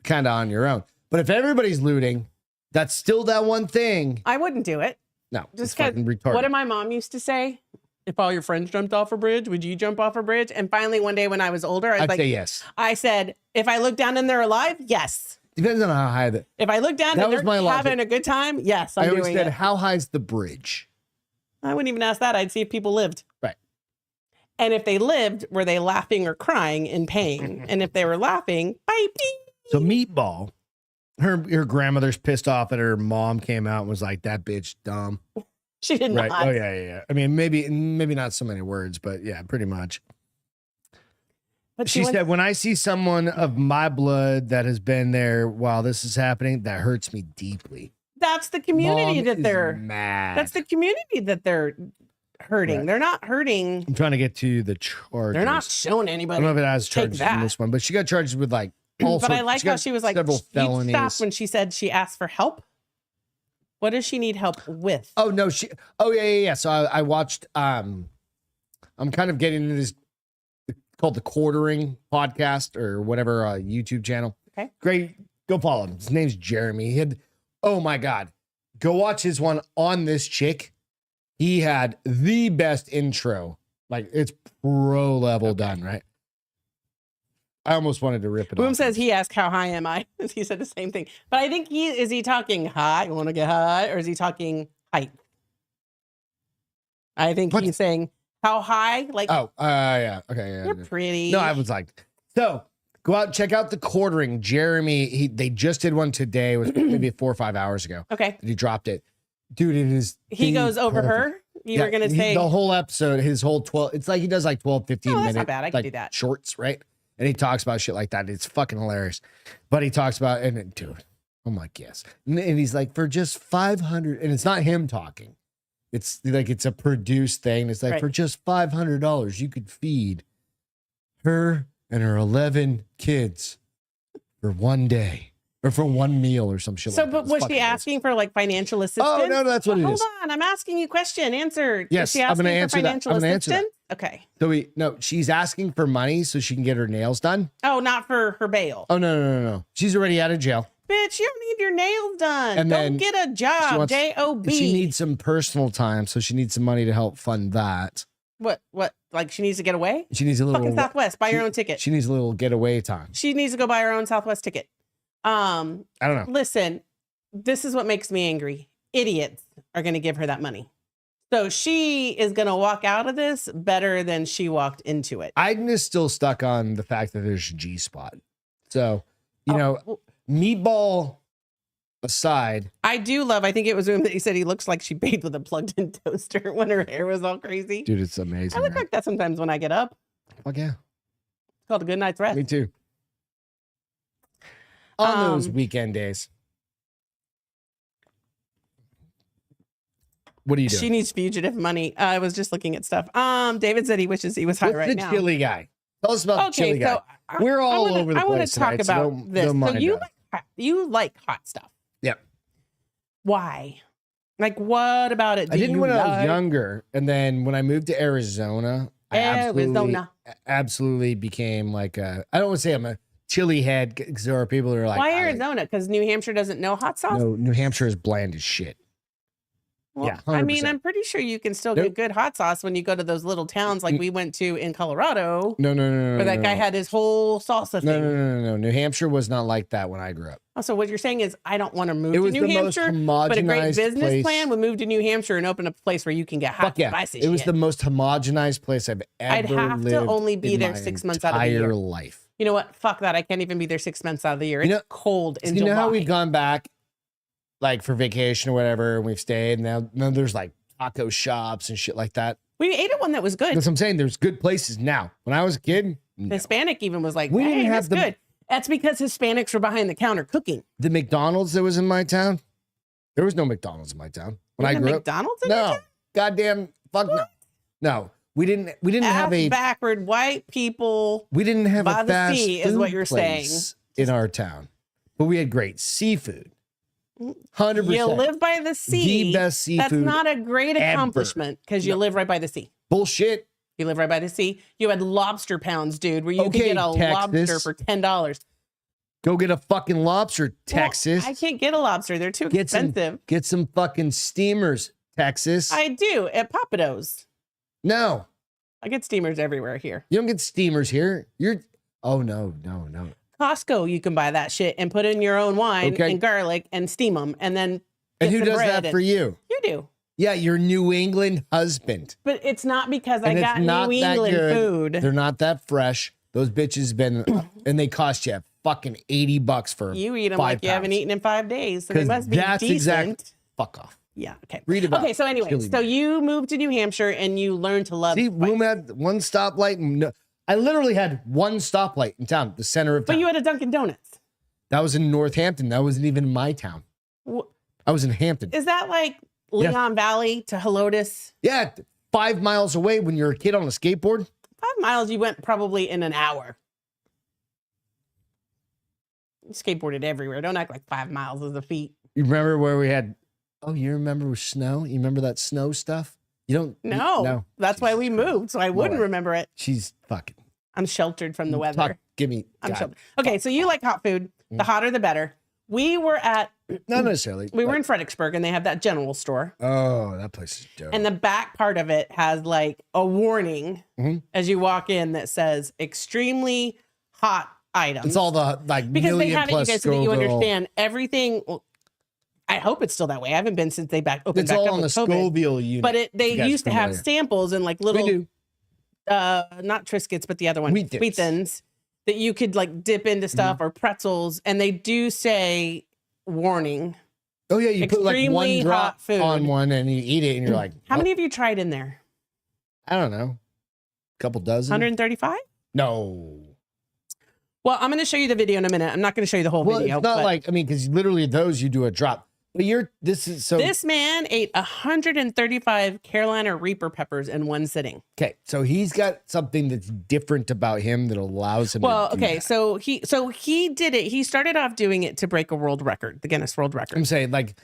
kind of on your own. But if everybody's looting, that's still that one thing. I wouldn't do it. No, just fucking retarded. What did my mom used to say? If all your friends jumped off a bridge, would you jump off a bridge? And finally, one day when I was older, I'd say yes. I said, if I look down and they're alive, yes. Depends on how high if I look down and they're having a good time, yes, I'm doing it. I always said, how high is the bridge? I wouldn't even ask that. I'd see if people lived. Right. And if they lived, were they laughing or crying in pain? And if they were laughing, bye. So Meatball, her grandmother's pissed off that her mom came out and was like, that bitch dumb. She did not. Oh, yeah. I mean, maybe not so many words, but yeah, pretty much. But she said, when I see someone of my blood that has been there while this is happening, that hurts me deeply. That's the community that they're mad. That's the community that they're hurting. Right. They're not hurting. I'm trying to get to the charges. They're not showing anybody. I don't know if it has charges in this one, but she got charged with like all But I like how she was like, several felonies. Stopped when she said she asked for help. What does she need help with? Oh no, yeah. So I watched. I'm kind of getting into this called the Quartering podcast or whatever YouTube channel. Okay, great. Go follow him. His name's Jeremy. Oh my God, go watch his one on this chick. He had the best intro. Like it's pro level done, right? I almost wanted to rip it Boom off. says he asked, how high am I? He said the same thing. But I think is he talking high? You want to get high? Or is he talking height? I think he's saying, how high? Like, yeah. Okay. Yeah, you're pretty. No, I was like, so go out, check out the quartering. Jeremy, they just did one today. It was maybe 4 or 5 hours ago. Okay. He dropped it. Dude, it is. He goes over her. You were going to say the whole episode, his whole 12, it's like he does like 12, 15 minutes. Not bad. I can do that. Shorts, right? And he talks about shit like that. It's fucking hilarious. But he talks about, and dude, I'm like, yes. And he's like, for just 500, and it's not him talking. It's like, it's a produced thing. It's like, for just $500, you could feed her and her 11 kids for one day. Or for one meal or some shit like that. So, but was she asking for like financial assistance? Oh, no, that's what it is. Hold on, I'm asking you question. Answer. Yes, I'm going to answer that. I'm going to answer that. Okay. So she's asking for money so she can get her nails done. Oh, not for her bail. Oh, no. She's already out of jail. Bitch, you don't need your nails done. And don't get a job. J-O-B. She needs some personal time, so she needs some money to help fund that. What? Like she needs to get away? She needs a little fucking Southwest. Buy your own ticket. She needs a little getaway time. She needs to go buy her own Southwest ticket. I don't know. Listen, this is what makes me angry. Idiots are going to give her that money. So she is going to walk out of this better than she walked into it. I'm just still stuck on the fact that there's Gspot. So, meatball aside. I think it was him that he said he looks like she bathed with a plugged-in toaster when her hair was all crazy. Dude, it's amazing. I look like that sometimes when I get up. Fuck yeah. It's called a good night's rest. Me too. On those weekend days. What are you doing? She needs fugitive money. I was just looking at stuff. David said he wishes he was high right now. What's the chili guy? Tell us about the chili guy. We're all over the place. I want to talk about this. So you like hot stuff. Yep. Why? Like, what about it? I didn't when I was younger. And then when I moved to Arizona, I absolutely became like I don't want to say I'm a chili head because there are people that are like, why Arizona? Because New Hampshire doesn't know hot sauce? No, New Hampshire is bland as shit. Well, yeah, 100%. I mean, I'm pretty sure you can still get good hot sauce when you go to those little towns like we went to in Colorado. No. Where that guy had his whole salsa thing. No. New Hampshire was not like that when I grew up. Oh, so what you're saying is I don't want to move to New Hampshire, but a great business plan would move to New Hampshire and open up a place where you can get hot spicy shit. It was the most homogenized place I've ever lived. I'd have to only be there 6 months out of the year. Entire life. You know what? Fuck that. I can't even be there 6 months out of the year. It's cold in July. You know how we've gone back like for vacation or whatever, and we've stayed, and now there's like taco shops and shit like that. We ate at one that was good. That's what I'm saying. There's good places now. When I was a kid, Hispanic even was like, we didn't have good. That's because Hispanics were behind the counter cooking. The McDonald's that was in my town, there was no McDonald's in my town when I grew up. McDonald's in your town? Goddamn, fuck no. No, we didn't have a backward white people. We didn't have by a fast the sea, food is what you're saying in our town, but we had great seafood. 100%. You live by the sea. The best seafood. That's not a great accomplishment because you live right by the sea. Bullshit. You live right by the sea. You had lobster pounds, dude, where you could get a lobster for $10. Go get a fucking lobster, Texas. I can't get a lobster. They're too expensive. Get some fucking steamers, Texas. I do at Papados. No. I get steamers everywhere here. You don't get steamers here. Oh, no. Costco, you can buy that shit and put in your own wine and garlic and steam them. And then and who does that for you? You do. Yeah, your New England husband. But it's not because I got New England food. They're not that fresh. Those bitches been, and they cost you fucking $80 for you eat them like you haven't eaten in 5 days. So they must be decent. Fuck off. Yeah. Okay. Read about. Okay. So anyway, so you moved to New Hampshire and you learned to love. See, Boom had one stoplight. No, I literally had one stoplight in town, the center of town. But you had a Dunkin' Donuts. That was in Northampton. That wasn't even my town. I was in Hampton. Is that like Leon Valley to Helotes? Yeah, 5 miles away when you're a kid on a skateboard. 5 miles you went probably in an hour. You skateboarded everywhere. Don't act like 5 miles is a feat. You remember where we had, you remember with snow? You remember that snow stuff? You don't? No. That's why we moved, so I wouldn't remember it. She's fucking. I'm sheltered from the weather. I'm sheltered. Okay, so you like hot food. The hotter, the better. We were at... Not necessarily. We were in Fredericksburg, and they have that general store. Oh, that place is dope. And the back part of it has like a warning as you walk in that says extremely hot items. It's all the like because they million have it, you plus guys, so that you Scoville. understand everything. Well, I hope it's still that way. I haven't been since they opened It's back all up on the with COVID. Scoville unit. But they used to have samples and like little, not Triscuits, but the other one, Wheat Thins, that you could like dip into stuff or pretzels. And they do say warning. Oh yeah, you put like one drop food on one and you eat it and you're like, how many of you tried in there? I don't know. A couple dozen. 135? No. Well, I'm going to show you the video in a minute. I'm not going to show you the whole video. It's not like, I mean, because literally those you do a drop. But this man ate 135 Carolina Reaper peppers in one sitting. Okay, so he's got something that's different about him that allows him to do that. so he did it. He started off doing it to break a world record, the Guinness World Record. I'm saying like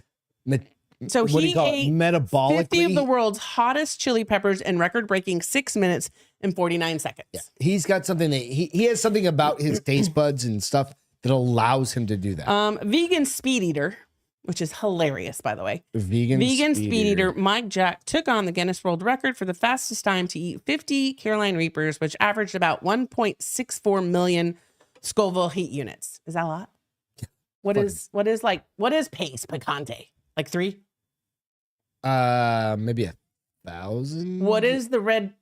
so what do you call it? Metabolically 50 of the world's hottest chili peppers in record-breaking 6 minutes and 49 seconds. Yeah. He's got something that he has something about his taste buds and stuff that allows him to do that. Vegan speed eater, which is hilarious, by the way. Vegan speed eater Mike Jack took on the Guinness World Record for the fastest time to eat 50 Carolina Reapers, which averaged about 1.64 million Scoville heat units. Is that a lot? What is pace picante? Like 3? Maybe 1,000. What is the red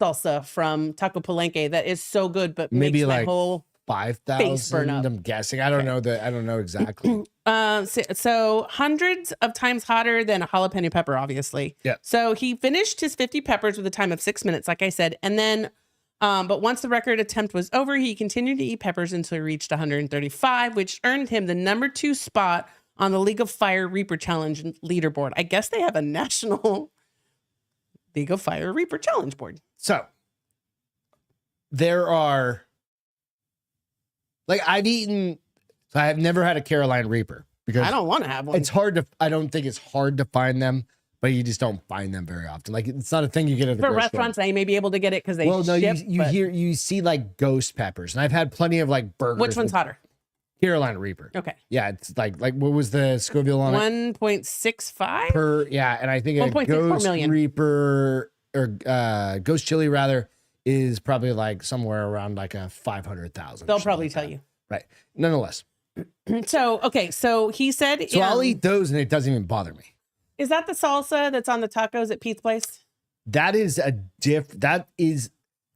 salsa from Taco Palenque that is so good, but maybe makes my like whole 5,000? I'm guessing. I don't know that. I don't know exactly. So hundreds of times hotter than a jalapeno pepper, obviously. Yeah. So he finished his 50 peppers with a time of 6 minutes, like I said. And then, but once the record attempt was over, he continued to eat peppers until he reached 135, which earned him the #2 spot on the League of Fire Reaper Challenge leaderboard. I guess they have a national League of Fire Reaper Challenge board. So there are, like, I have never had a Carolina Reaper because I don't want to have one. It's hard to, I don't think it's hard to find them, but you just don't find them very often. Like, it's not a thing you get at the grocery restaurants. They may be able to get it because they ship. You see like ghost peppers, and I've had plenty of like burgers. Which one's hotter? Carolina Reaper. Okay. Yeah, it's like what was the Scoville on 1.65 per? Yeah, and I think a ghost Reaper or ghost chili rather is probably like somewhere around like a 500,000. They'll probably tell you. Right. Nonetheless. So he said. So I'll eat those, and it doesn't even bother me. Is that the salsa that's on the tacos at Pete's Place? That is that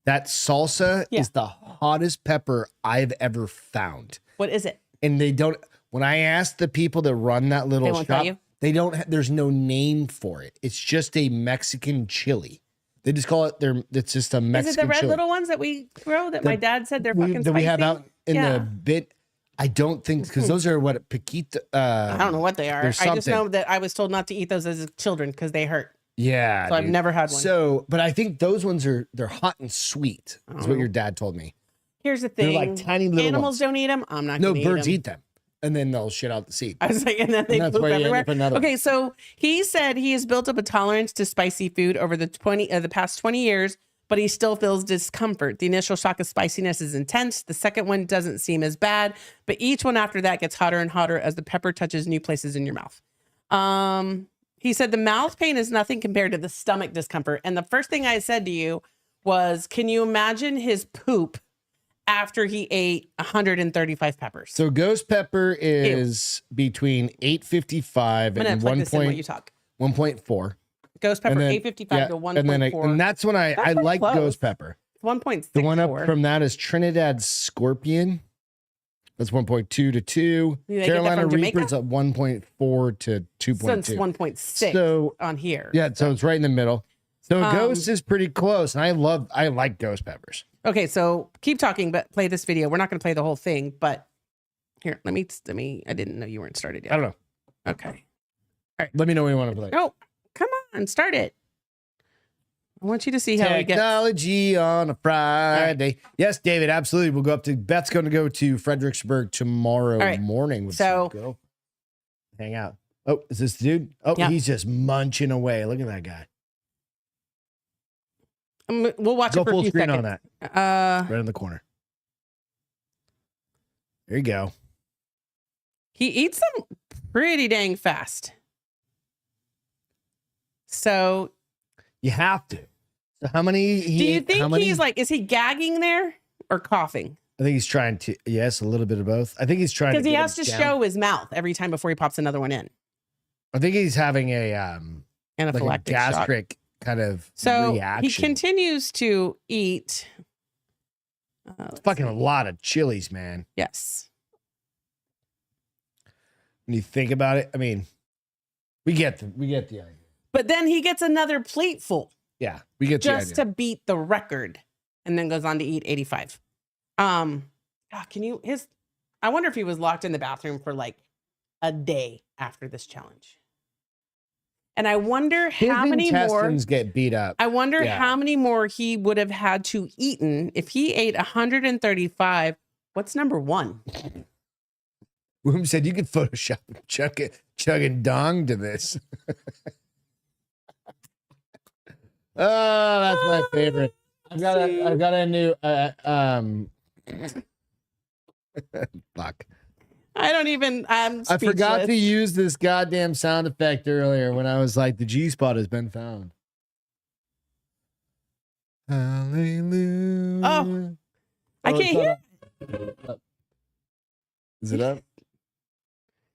salsa is the hottest pepper I've ever found. What is it? And they don't, when I asked the people that run that little shop, they don't, there's no name for it. It's just a Mexican chili. They just call it it's just a Mexican chili. Is it the red little ones that we grow that my dad said they're fucking spicy? That we have out in the bit. I don't think, because those are what, Paquita. I don't know what they are. I just know that I was told not to eat those as children because they hurt. Yeah. So I've never had one. So, but I think those ones they're hot and sweet, is what your dad told me. Here's the thing. They're like tiny little animals don't eat them. I'm not going to eat them. No, birds eat them. And then they'll shit out the seed. I was like, and then they poop everywhere. Okay, so he said he has built up a tolerance to spicy food over the past 20 years, but he still feels discomfort. The initial shock of spiciness is intense. The second one doesn't seem as bad, but each one after that gets hotter and hotter as the pepper touches new places in your mouth. He said the mouth pain is nothing compared to the stomach discomfort. And the first thing I said to you was, can you imagine his poop after he ate 135 peppers? So ghost pepper is between 855 and 1.4. Ghost pepper 855 to 1.4. And that's when I like close. Ghost pepper. 1.6. The one up from that is Trinidad Scorpion. That's 1.2 to 2. Carolina Reaper's at 1.4 to 2.2. So it's 1.6 on here. Yeah, so it's right in the middle. So Ghost is pretty close, and I like ghost peppers. Okay, so keep talking, but play this video. We're not going to play the whole thing, but here, let me. I didn't know you weren't started yet. I don't know. Okay. All right. Let me know when you want to play. Oh, come on, start it. I want you to see how we get technology on a Friday. Right. Yes, David, absolutely. We'll go up to Beth's going to go to Fredericksburg tomorrow morning. So go hang out. Oh, is this the dude? Oh, he's just munching away. Look at that guy. We'll watch it for a few seconds. On that. Right in the corner. There you go. He eats them pretty dang fast. So you have to. So how many? Do you think he's like? Is he gagging there or coughing? I think he's trying to, yes, a little bit of both. I think he's trying to, because he has to show his mouth every time before he pops another one in. I think he's having a anaphylactic like a gastric kind of reaction. He continues to eat. It's fucking a lot of chilies, man. Yes. When you think about it, I mean, we get the idea. But then he gets another plate full. Yeah, we get the idea. Just to beat the record, and then goes on to eat 85. I wonder if he was locked in the bathroom for like a day after this challenge. And I wonder how many more get beat up. I wonder how many more he would have had to eaten if he ate 135. What's number one? Woom said you could Photoshop chugging dong to this. Oh, that's my favorite. I've got a new fuck. I forgot to use this goddamn sound effect earlier when I was like, the Gspot has been found. Hallelujah. Oh, I can't hear. Is it up?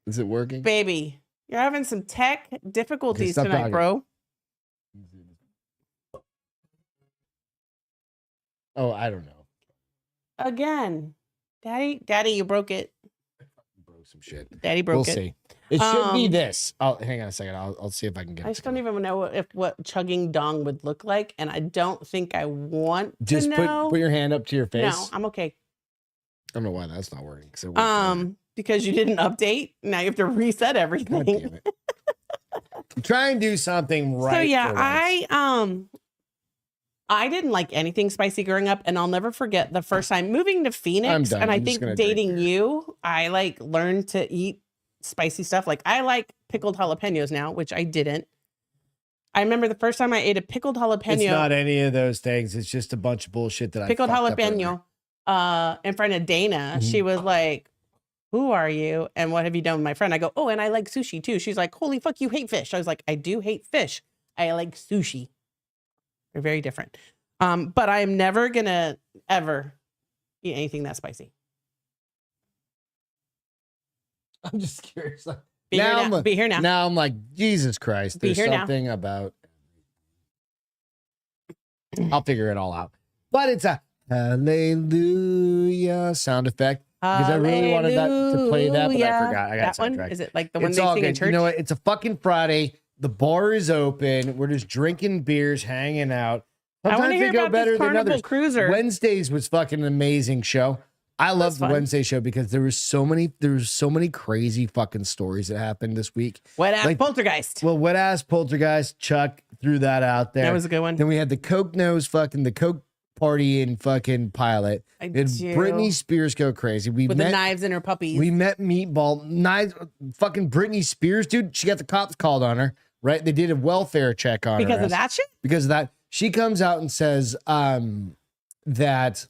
Is it working? Baby, you're having some tech difficulties tonight, talking. Bro. Oh, I don't know. Again. Daddy, you broke it. Broke some shit. Daddy broke it. We'll see. It should be this. Hang on a second. I'll see if I can get it. I just don't even know what chugging dong would look like, and I don't think I want to know. Put your hand up to your face. No, I'm okay. I don't know why that's not working. Because you didn't update. Now you have to reset everything. God damn it. Try and do something right. So yeah, I didn't like anything spicy growing up, and I'll never forget the first time moving to Phoenix. And I think dating you, I like learned to eat spicy stuff. Like I like pickled jalapenos now, which I didn't. I remember the first time I ate a pickled jalapeno. It's not any of those things. It's just a bunch of bullshit that pickled jalapeno in front of Dana. She was like, "Who are you? And what have you done with my friend?" I go, "Oh, and I like sushi too." She's like, "Holy fuck, you hate fish." I was like, "I do hate fish. I like sushi." They're very different. But I am never gonna ever eat anything that spicy. I'm just curious. Be here now. Now I'm like, Jesus Christ. There's something about. I'll figure it all out. But it's a hallelujah sound effect. Because I really wanted to play that, but I forgot. I got that one. Is it like the one they sing in church? You know what? It's a fucking Friday. The bar is open. We're just drinking beers, hanging out. Sometimes I want to hear about this Carnival Cruiser. Wednesdays was fucking an amazing show. I love the Wednesday show because there was so many crazy fucking stories that happened this week. Wet ass poltergeist. Well, wet ass poltergeist. Chuck threw that out there. That was a good one. Then we had the Coke party in fucking Pilot. Britney Spears go crazy. With the knives in her puppies. We met Meatball. Knives. Fucking Britney Spears, dude. She got the cops called on her. Right? They did a welfare check on her. Because of that shit? Because of that. She comes out and says that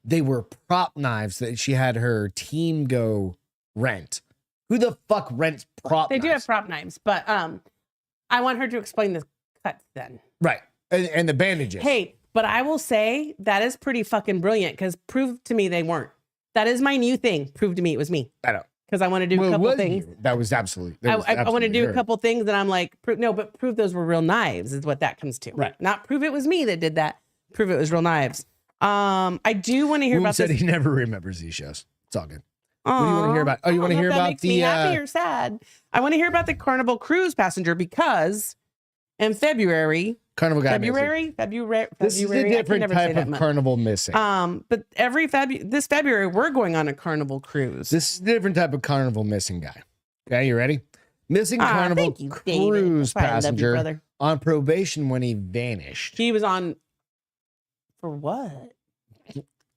they were prop knives that she had her team go rent. Who the fuck rents prop knives? They do have prop knives, but I want her to explain the cuts then. Right. And the bandages. Hey, but I will say that is pretty fucking brilliant because prove to me they weren't. That is my new thing. Prove to me it was me. I know. Because I want to do a couple things. That was absolutely. I want to do a couple things and I'm like, but prove those were real knives is what that comes to. Right. Not prove it was me that did that. Prove it was real knives. I do want to hear about this. He never remembers these shows. It's all good. What do you want to hear about? Oh, you want to hear about the happy or sad? I want to hear about the Carnival Cruise passenger because in February. Carnival got February. This is a different type of carnival missing. But this February we're going on a Carnival Cruise. This is a different type of carnival missing guy. Okay, you ready? Missing Carnival Cruise passenger on probation when he vanished. He was on for what?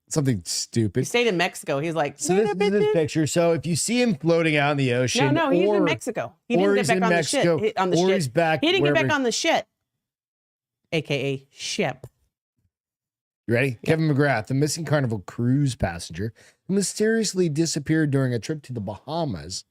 Something stupid. He stayed in Mexico. He's like, so this is his picture. So if you see him floating out in the ocean, no, he's in Mexico. He didn't get back on the shit. He's back. He didn't get back on the shit. AKA ship. You ready? Yep. Kevin McGrath, the missing Carnival Cruise passenger who mysteriously disappeared during a trip to the Bahamas,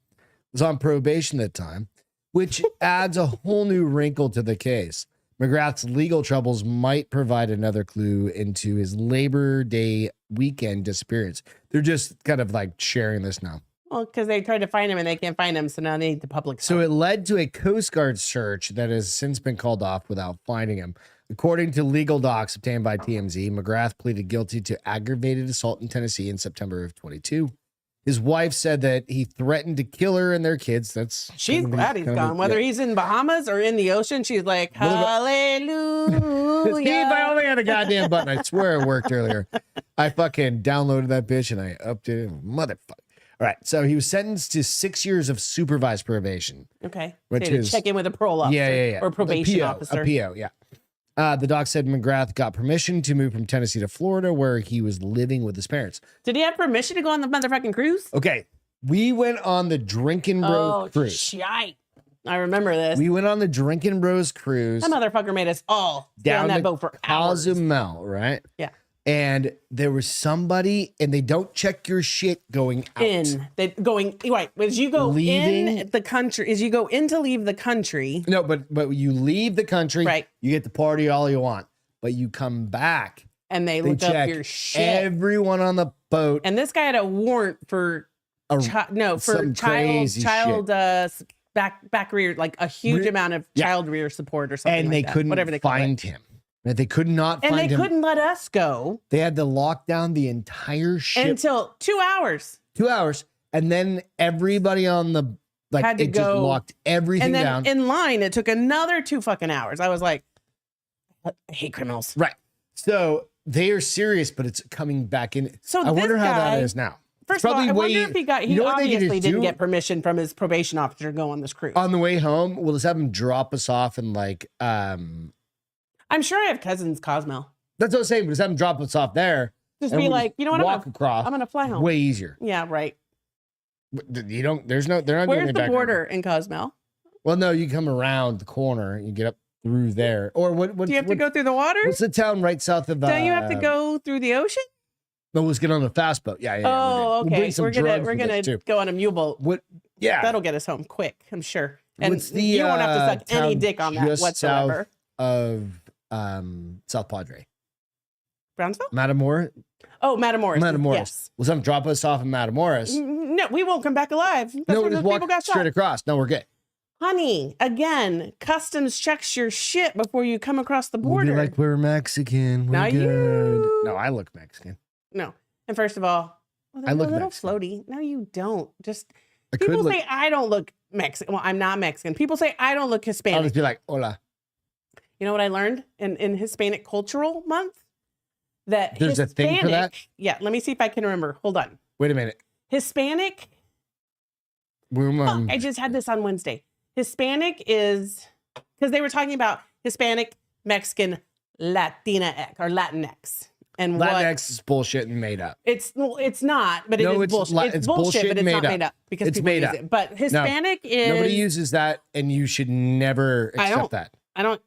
was on probation at the time, which adds a whole new wrinkle to the case. McGrath's legal troubles might provide another clue into his Labor Day weekend disappearance. They're just kind of like sharing this now. Well, because they tried to find him and they can't find him, so now they need the public. So it led to a Coast Guard search that has since been called off without finding him. According to legal docs obtained by TMZ, McGrath pleaded guilty to aggravated assault in Tennessee in September of 22. His wife said that he threatened to kill her and their kids. She's glad he's gone. Whether he's in Bahamas or in the ocean, she's like, hallelujah. Steve, I only had a goddamn button. I swear it worked earlier. I fucking downloaded that bitch and I updated it. Motherfucker. All right. So he was sentenced to 6 years of supervised probation. Okay. Which is check in with a parole officer. Yeah. Or probation officer. A PO, yeah. The doc said McGrath got permission to move from Tennessee to Florida, where he was living with his parents. Did he have permission to go on the motherfucking cruise? Okay. We went on the Drinking Bros cruise. Shite. I remember this. We went on the Drinking Bros cruise. That motherfucker made us all down on that boat for hours. Cozumel, right? Yeah. And there was somebody, and they don't check your shit going out. Right. As you go in the country, as you go in to leave the country. No, but you leave the country, right? You get to party all you want, but you come back and they look up your shit. Everyone on the boat. And this guy had a warrant for child back rear, like a huge amount of child rear support or something. And they couldn't find him. They could not find him. And they couldn't let us go. They had to lock down the entire ship. Until 2 hours. 2 hours. And then everybody on the, had to go. Just locked everything down. And then in line, it took another 2 fucking hours. I was like, I hate criminals. Right. So they are serious, but it's coming back in. So I wonder how that is now. First of all, I wonder if he obviously didn't get permission from his probation officer to go on this cruise. On the way home, we'll just have him drop us off and I'm sure I have cousins, Cozumel. That's what I was saying. But just have them drop us off there. Just be like, you know what? Walk across. I'm gonna fly home. Way easier. Yeah, right. You don't. They're not. Where's the border in Cozumel? Well, no, you come around the corner. You get up through there. Or what? Do you have to go through the water? What's the town right south of? Don't you have to go through the ocean? No, let's get on a fast boat. Yeah. Oh, okay. We're gonna go on a mule boat. What? Yeah. That'll get us home quick, I'm sure. And you won't have to suck any dick on that whatsoever. South of South Padre. Brownsville? Matamoros. Oh, Matamoros. Matamoros. Yes. Well, some drop us off in Matamoros. No, we won't come back alive. That's no, we just walk straight across. No, we're good. Honey, again, customs checks your shit before you come across the border. We'll be like, we're Mexican. We're good. No, I look Mexican. No. And first of all, I look a little Mexican. floaty. No, you don't. Just people say I don't look Mexican. Well, I'm not Mexican. People say I don't look Hispanic. I'll just be like, hola. You know what I learned in Hispanic Cultural Month? That there's a thing for that? Yeah, let me see if I can remember. Hold on. Wait a minute. Hispanic. I just had this on Wednesday. Hispanic is, because they were talking about Hispanic, Mexican, Latina or Latinx. And Latinx is bullshit and made up. It's not, but it's bullshit. It's bullshit, but it's not made up because it's people made use up. it. But Hispanic is nobody uses that, and you should never accept that. I don't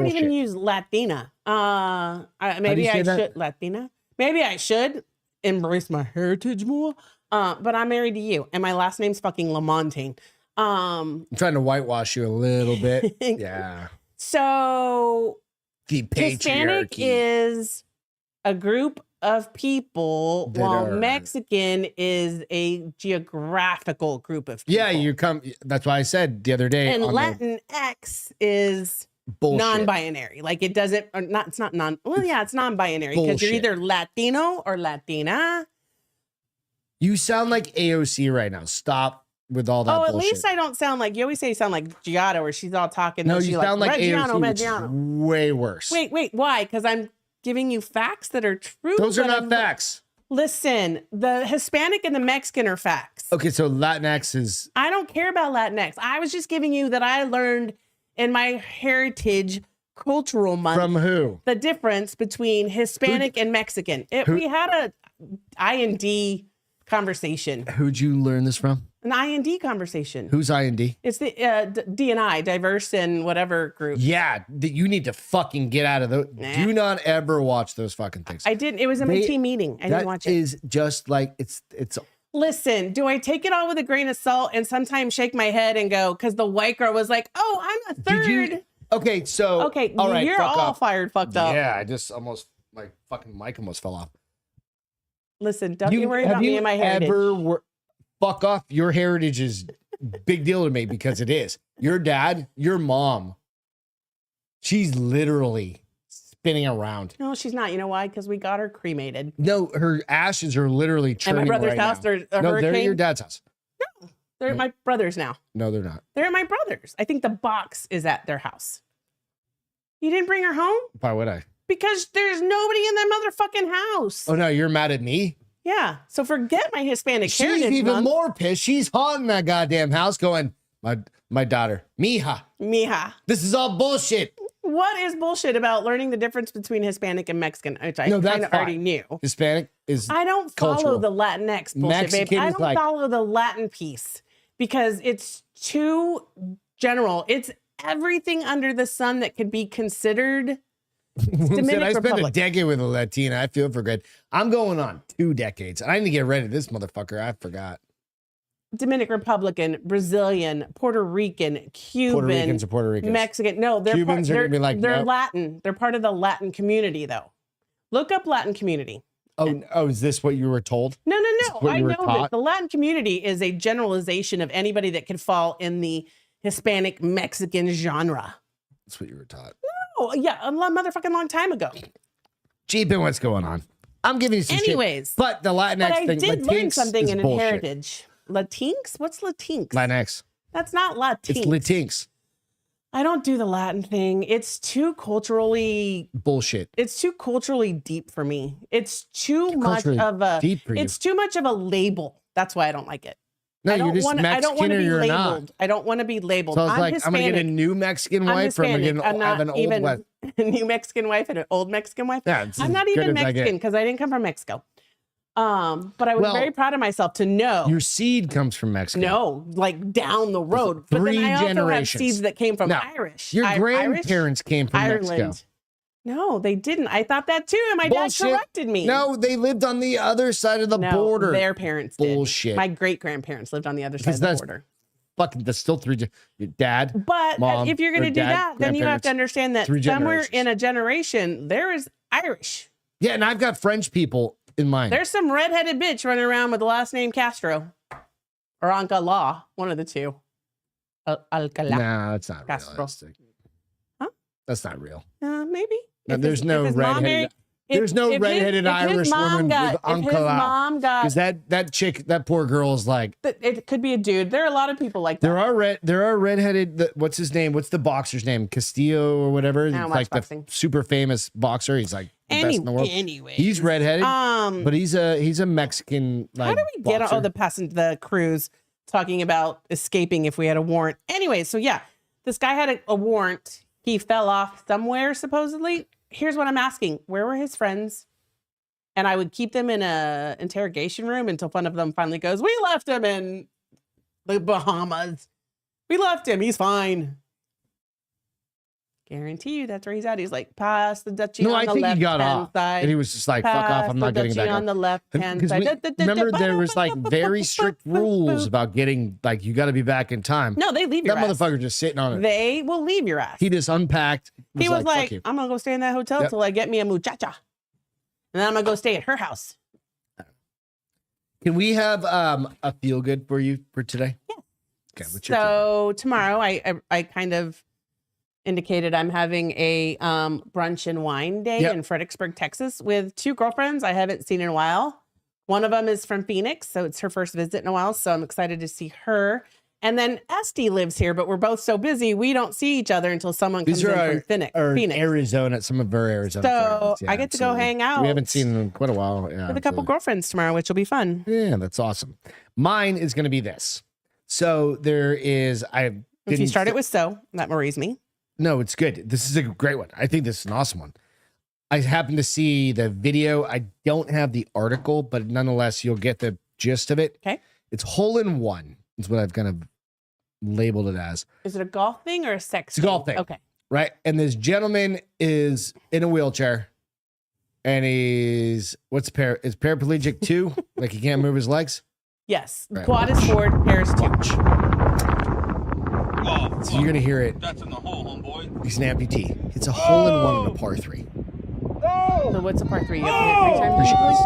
even use Latina. Maybe I should Latina. Maybe I should embrace my heritage more. But I'm married to you, and my last name's fucking LaMontagne. I'm trying to whitewash you a little bit. Yeah. So the patriarchy. Hispanic is a group of people, while Mexican is a geographical group of people. Yeah, that's why I said the other day. And Latinx is bullshit. Non-binary. Like it doesn't, or not. It's not non. Well, yeah, it's non-binary because you're either Latino or Latina. You sound like AOC right now. Stop with all that. Oh, at bullshit. least I don't sound like you always say. You sound like Giada, where she's all talking. No, you sound like AOC. Which is Reggiano. Way worse. Wait, why? Because I'm giving you facts that are true. Those are not facts. Listen, the Hispanic and the Mexican are facts. Okay, so Latinx is. I don't care about Latinx. I was just giving you that I learned in my heritage cultural month. From who? The difference between Hispanic and Mexican. We had a IND conversation. Who'd you learn this from? An IND conversation. Who's IND? It's the D&I, diverse and whatever group. Yeah, you need to fucking get out of those. Nah. Do not ever watch those fucking things. I didn't. It was in my team meeting. I didn't watch it. That is just like it's. Listen, do I take it all with a grain of salt and sometimes shake my head and go, because the white girl was like, oh, I'm a third. Okay, so okay, all right, you're all fired, fucked up. Yeah, I just almost my fucking mic almost fell off. Listen, don't you worry about me and my heritage. Fuck off. Your heritage is big deal to me because it is. Your dad, your mom, she's literally spinning around. No, she's not. You know why? Because we got her cremated. No, her ashes are literally churning. At my brother's house, there's a hurricane. They're at your dad's house. No, they're at my brother's now. No, they're not. They're at my brother's. I think the box is at their house. You didn't bring her home? Why would I? Because there's nobody in that motherfucking house. Oh, no, you're mad at me? Yeah. So forget my Hispanic heritage. She's even more pissed. She's haunting that goddamn house going, my daughter, mija. This is all bullshit. What is bullshit about learning the difference between Hispanic and Mexican, which I kind of already knew. Hispanic is I don't follow cultural. the Latinx bullshit, Mexican babe. I don't follow the Latin piece because it's too general. It's everything under the sun that could be considered Dominican I spent Republic. a decade with a Latina. I feel for good. I'm going on 2 decades. I need to get rid of this motherfucker. I forgot. Dominican Republican, Brazilian, Puerto Rican, Cuban, Puerto Ricans are Puerto Ricans. Mexican. No, they're Cubans are gonna be like, they're nope. Latin. They're part of the Latin community, though. Look up Latin community. Oh, is this what you were told? No. What I you were know taught? that the Latin community is a generalization of anybody that could fall in the Hispanic Mexican genre. That's what you were taught. Oh, yeah, a motherfucking long time ago. Jeep, and what's going on? I'm giving you some Anyways, shit. But the Latinx but I thing, did Latinx learn something is in bullshit. heritage. Latinx? What's Latinx? Latinx. That's not Latinx. It's Latinx. I don't do the Latin thing. It's too culturally bullshit. It's too culturally deep for me. It's too much of a deep for you. It's too much of a label. That's why I don't like it. No, you're just Mexican I don't want to or be you're labeled. not. I don't want to be labeled. So I was I'm like, Hispanic. I'm gonna get a new Mexican wife, or I'm gonna have an old wife. A new Mexican wife and an old Mexican wife. Yeah, I'm not even Mexican because I didn't come from Mexico. But I was very proud of myself to know your seed comes from Mexico. No, like down the road. But 3 then I also generations. have seeds that came from Irish. Your grandparents came from Ireland. Mexico. No, they didn't. I thought that too, and my dad corrected me. No, they lived on the other side of the border. Their parents did. Bullshit. My great-grandparents lived on the other side of the border. Fucking, that's still 3. Your dad, but mom, if you're going to do that, then you have to understand that somewhere in a generation there is Irish. Yeah, and I've got French people in mind. There's some redheaded bitch running around with the last name Castro or Alcalá, one of the two. Alcalá. Nah, that's not Castro. realistic. Huh? That's not real. Maybe. No, there's no redheaded. There's no redheaded Irish woman with Uncle Al. Because that chick, that poor girl is like. It could be a dude. There are a lot of people like that. There are redheaded. What's his name? What's the boxer's name? Castillo or whatever. I don't watch boxing. The super famous boxer. He's like the best in the world. Anyway, he's redheaded. But he's a Mexican. Like, how do we get on the cruise talking about escaping if we had a warrant? Anyway, so yeah, this guy had a warrant. He fell off somewhere supposedly. Here's what I'm asking. Where were his friends? And I would keep them in a interrogation room until one of them finally goes, we left him in the Bahamas. We left him. He's fine. Guarantee you that's where he's at. He's like, pass the Dutchie on the left-hand side. And he was just like, fuck off. I'm not getting back on the left-hand side. Remember, there was like very strict rules about getting, like, you got to be back in time. No, they leave your ass. That motherfucker just sitting on it. They will leave your ass. He just unpacked. He was like, I'm going to go stay in that hotel till I get me a muchacha. And then I'm going to go stay at her house. Can we have a feel good for you for today? Yeah. Okay, so tomorrow I kind of indicated I'm having a brunch and wine day in Fredericksburg, Texas with 2 girlfriends I haven't seen in a while. One of them is from Phoenix, so it's her first visit in a while, so I'm excited to see her. And then Esty lives here, but we're both so busy we don't see each other until someone comes in from Phoenix. Arizona, some of our Arizona so friends. I get to go hang out. We haven't seen them in quite a while. With a couple girlfriends tomorrow, which will be fun. Yeah, that's awesome. Mine is going to be this. So there is, if you start it with that worries me. No, it's good. This is a great one. I think this is an awesome one. I happened to see the video. I don't have the article, but nonetheless, you'll get the gist of it. Okay. It's hole in one. Is what I've kind of labeled it as. Is it a golf thing or a sex thing? It's a golf thing. Okay. Right. And this gentleman is in a wheelchair and he's, is paraplegic too? Like he can't move his legs? Yes. Right. Quad is forward, pair is 2. Oh, so you're gonna hear it. That's in the hole, homeboy. He's an amputee. It's a hole in one in a par 3. So what's a par 3? You have to hit 3 times.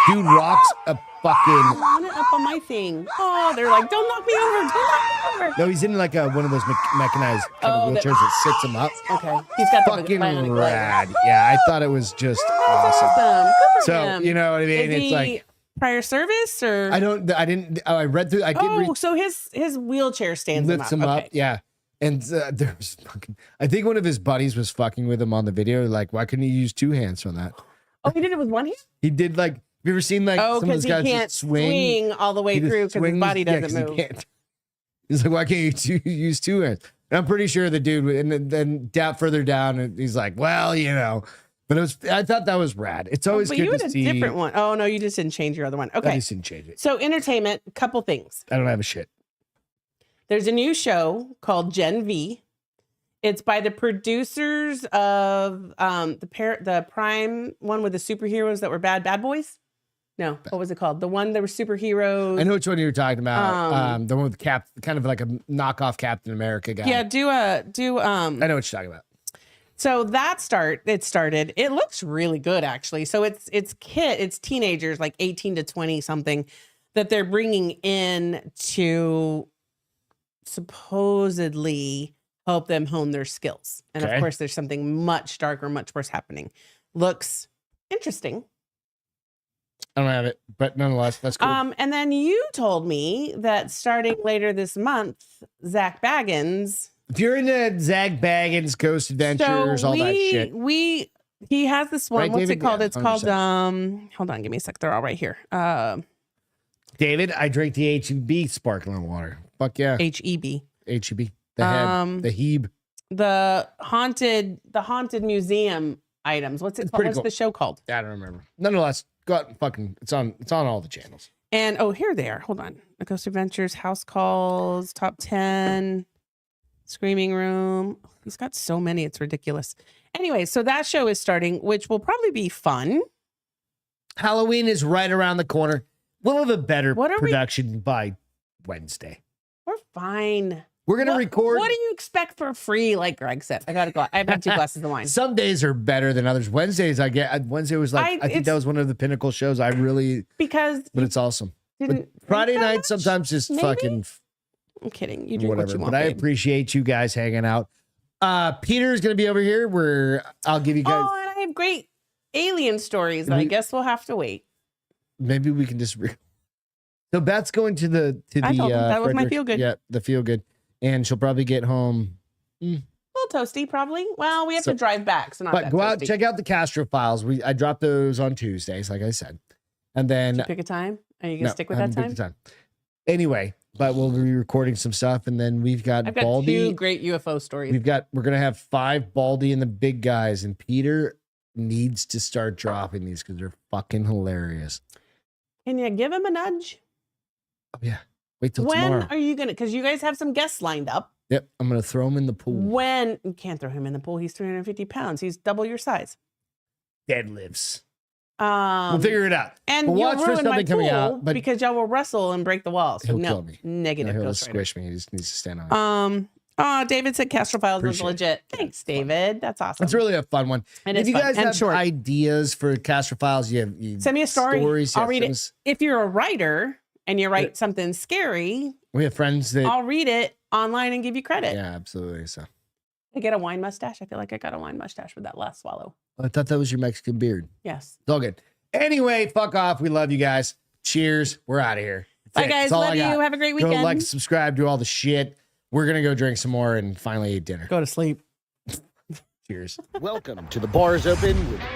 Dude rocks a fucking. I want it up on my thing. Oh, they're like, don't knock me over. Don't knock me over. No, he's in like one of those mechanized kind of wheelchairs that sits him up. Okay. He's got the Fucking bionic rad. leg. Yeah, I thought it was just awesome. Good for So, him. you know what I mean? Is It's he like prior service or? I read through, I did read. Oh, so his wheelchair stands Lifts him him up. up. Yeah. And there's fucking, I think one of his buddies was fucking with him on the video. Like, why couldn't he use 2 hands on that? Oh, he did it with 1 hand? He did like, have you ever seen like some of because those guys he can't just swing all the way He just through because his swings- body yeah, doesn't 'cause move. he can't. He's like, why can't you use 2 hands? And I'm pretty sure the dude, and then further down, and he's like, well, you know, but I thought that was rad. It's always but good you to had see. a different one. Oh no, you just didn't change your other one. I Okay. just didn't change it. So entertainment, couple things. I don't have a shit. There's a new show called Gen V. It's by the producers of the Prime one with the superheroes that were bad boys. No, what was it called? The one that were superheroes. I know which one you were talking about. The one with kind of like a knockoff Captain America guy. Yeah, I know what you're talking about. So it started. It looks really good actually. So it's teenagers like 18 to 20 something that they're bringing in to supposedly help them hone their skills. And of course there's something much darker, much worse happening. Looks interesting. I don't have it, but nonetheless, that's cool. And then you told me that starting later this month, Zach Baggins. If you're into Zach Baggins, Ghost Adventures, all that shit. He has this one. Right, What's David? it called? Yeah, It's called hold on, give me a sec. They're all right here. David, I drink the HEB sparkling water. Fuck yeah. HEB. HEB. The Heb. The haunted museum items. What's it called? What's the show called? I don't remember. Nonetheless, go out and fucking it's on all the channels. And here they are. Hold on. Ghost Adventures, House Calls, Top 10, Screaming Room. He's got so many, it's ridiculous. Anyway, so that show is starting, which will probably be fun. Halloween is right around the corner. We'll have a better production by Wednesday. We're fine. We're gonna record. What do you expect for free? Like Greg said, I've had 2 glasses of wine. Some days are better than others. Wednesday was like I think that was one of the pinnacle shows. But it's awesome. But Friday night sometimes just maybe? Fucking. I'm kidding. You do whatever. What you want. But I appreciate you guys hanging out. Peter's gonna be over here where I'll give you guys. Oh, and I have great alien stories. I guess we'll have to wait. Maybe we can just. So Beth's going to the. I told them that was my feel good. Yeah, the feel good. And she'll probably get home a little toasty, probably. Well, we have to drive back, so not. But go out, check out the Castro files. I dropped those on Tuesdays, like I said, and then did you pick a time. Are you gonna stick with that time? Anyway, but we'll be recording some stuff, and then I've got Baldy. 2 great UFO stories. We're gonna have 5 Baldy and the big guys, and Peter needs to start dropping these because they're fucking hilarious. Can you give him a nudge? Oh yeah. Wait till tomorrow. When are you gonna? Because you guys have some guests lined up. Yep, I'm gonna throw him in the pool. When you can't throw him in the pool, he's 350 pounds. He's double your size. Deadlifts. We'll figure it out. And we'll you'll ruin my pool because y'all will wrestle and break the walls. He'll kill me. Negative. He'll squish me. He just needs to stand on it. David said Castro Files was legit. Thanks, David. That's awesome. It's really a fun one. And if you guys have ideas for Castro Files, you send me a story. I'll read it. If you're a writer and you write something scary, we have friends that I'll read it online and give you credit. Yeah, absolutely. So I get a wine mustache. I feel like I got a wine mustache with that last swallow. I thought that was your Mexican beard. Yes. It's all good. Anyway, fuck off. We love you guys. Cheers. We're out of here. Bye, guys. Love you. Have a great weekend. Go like, subscribe, do all the shit. We're going to go drink some more and finally eat dinner. Go to sleep. Cheers. Welcome to the Bars Open with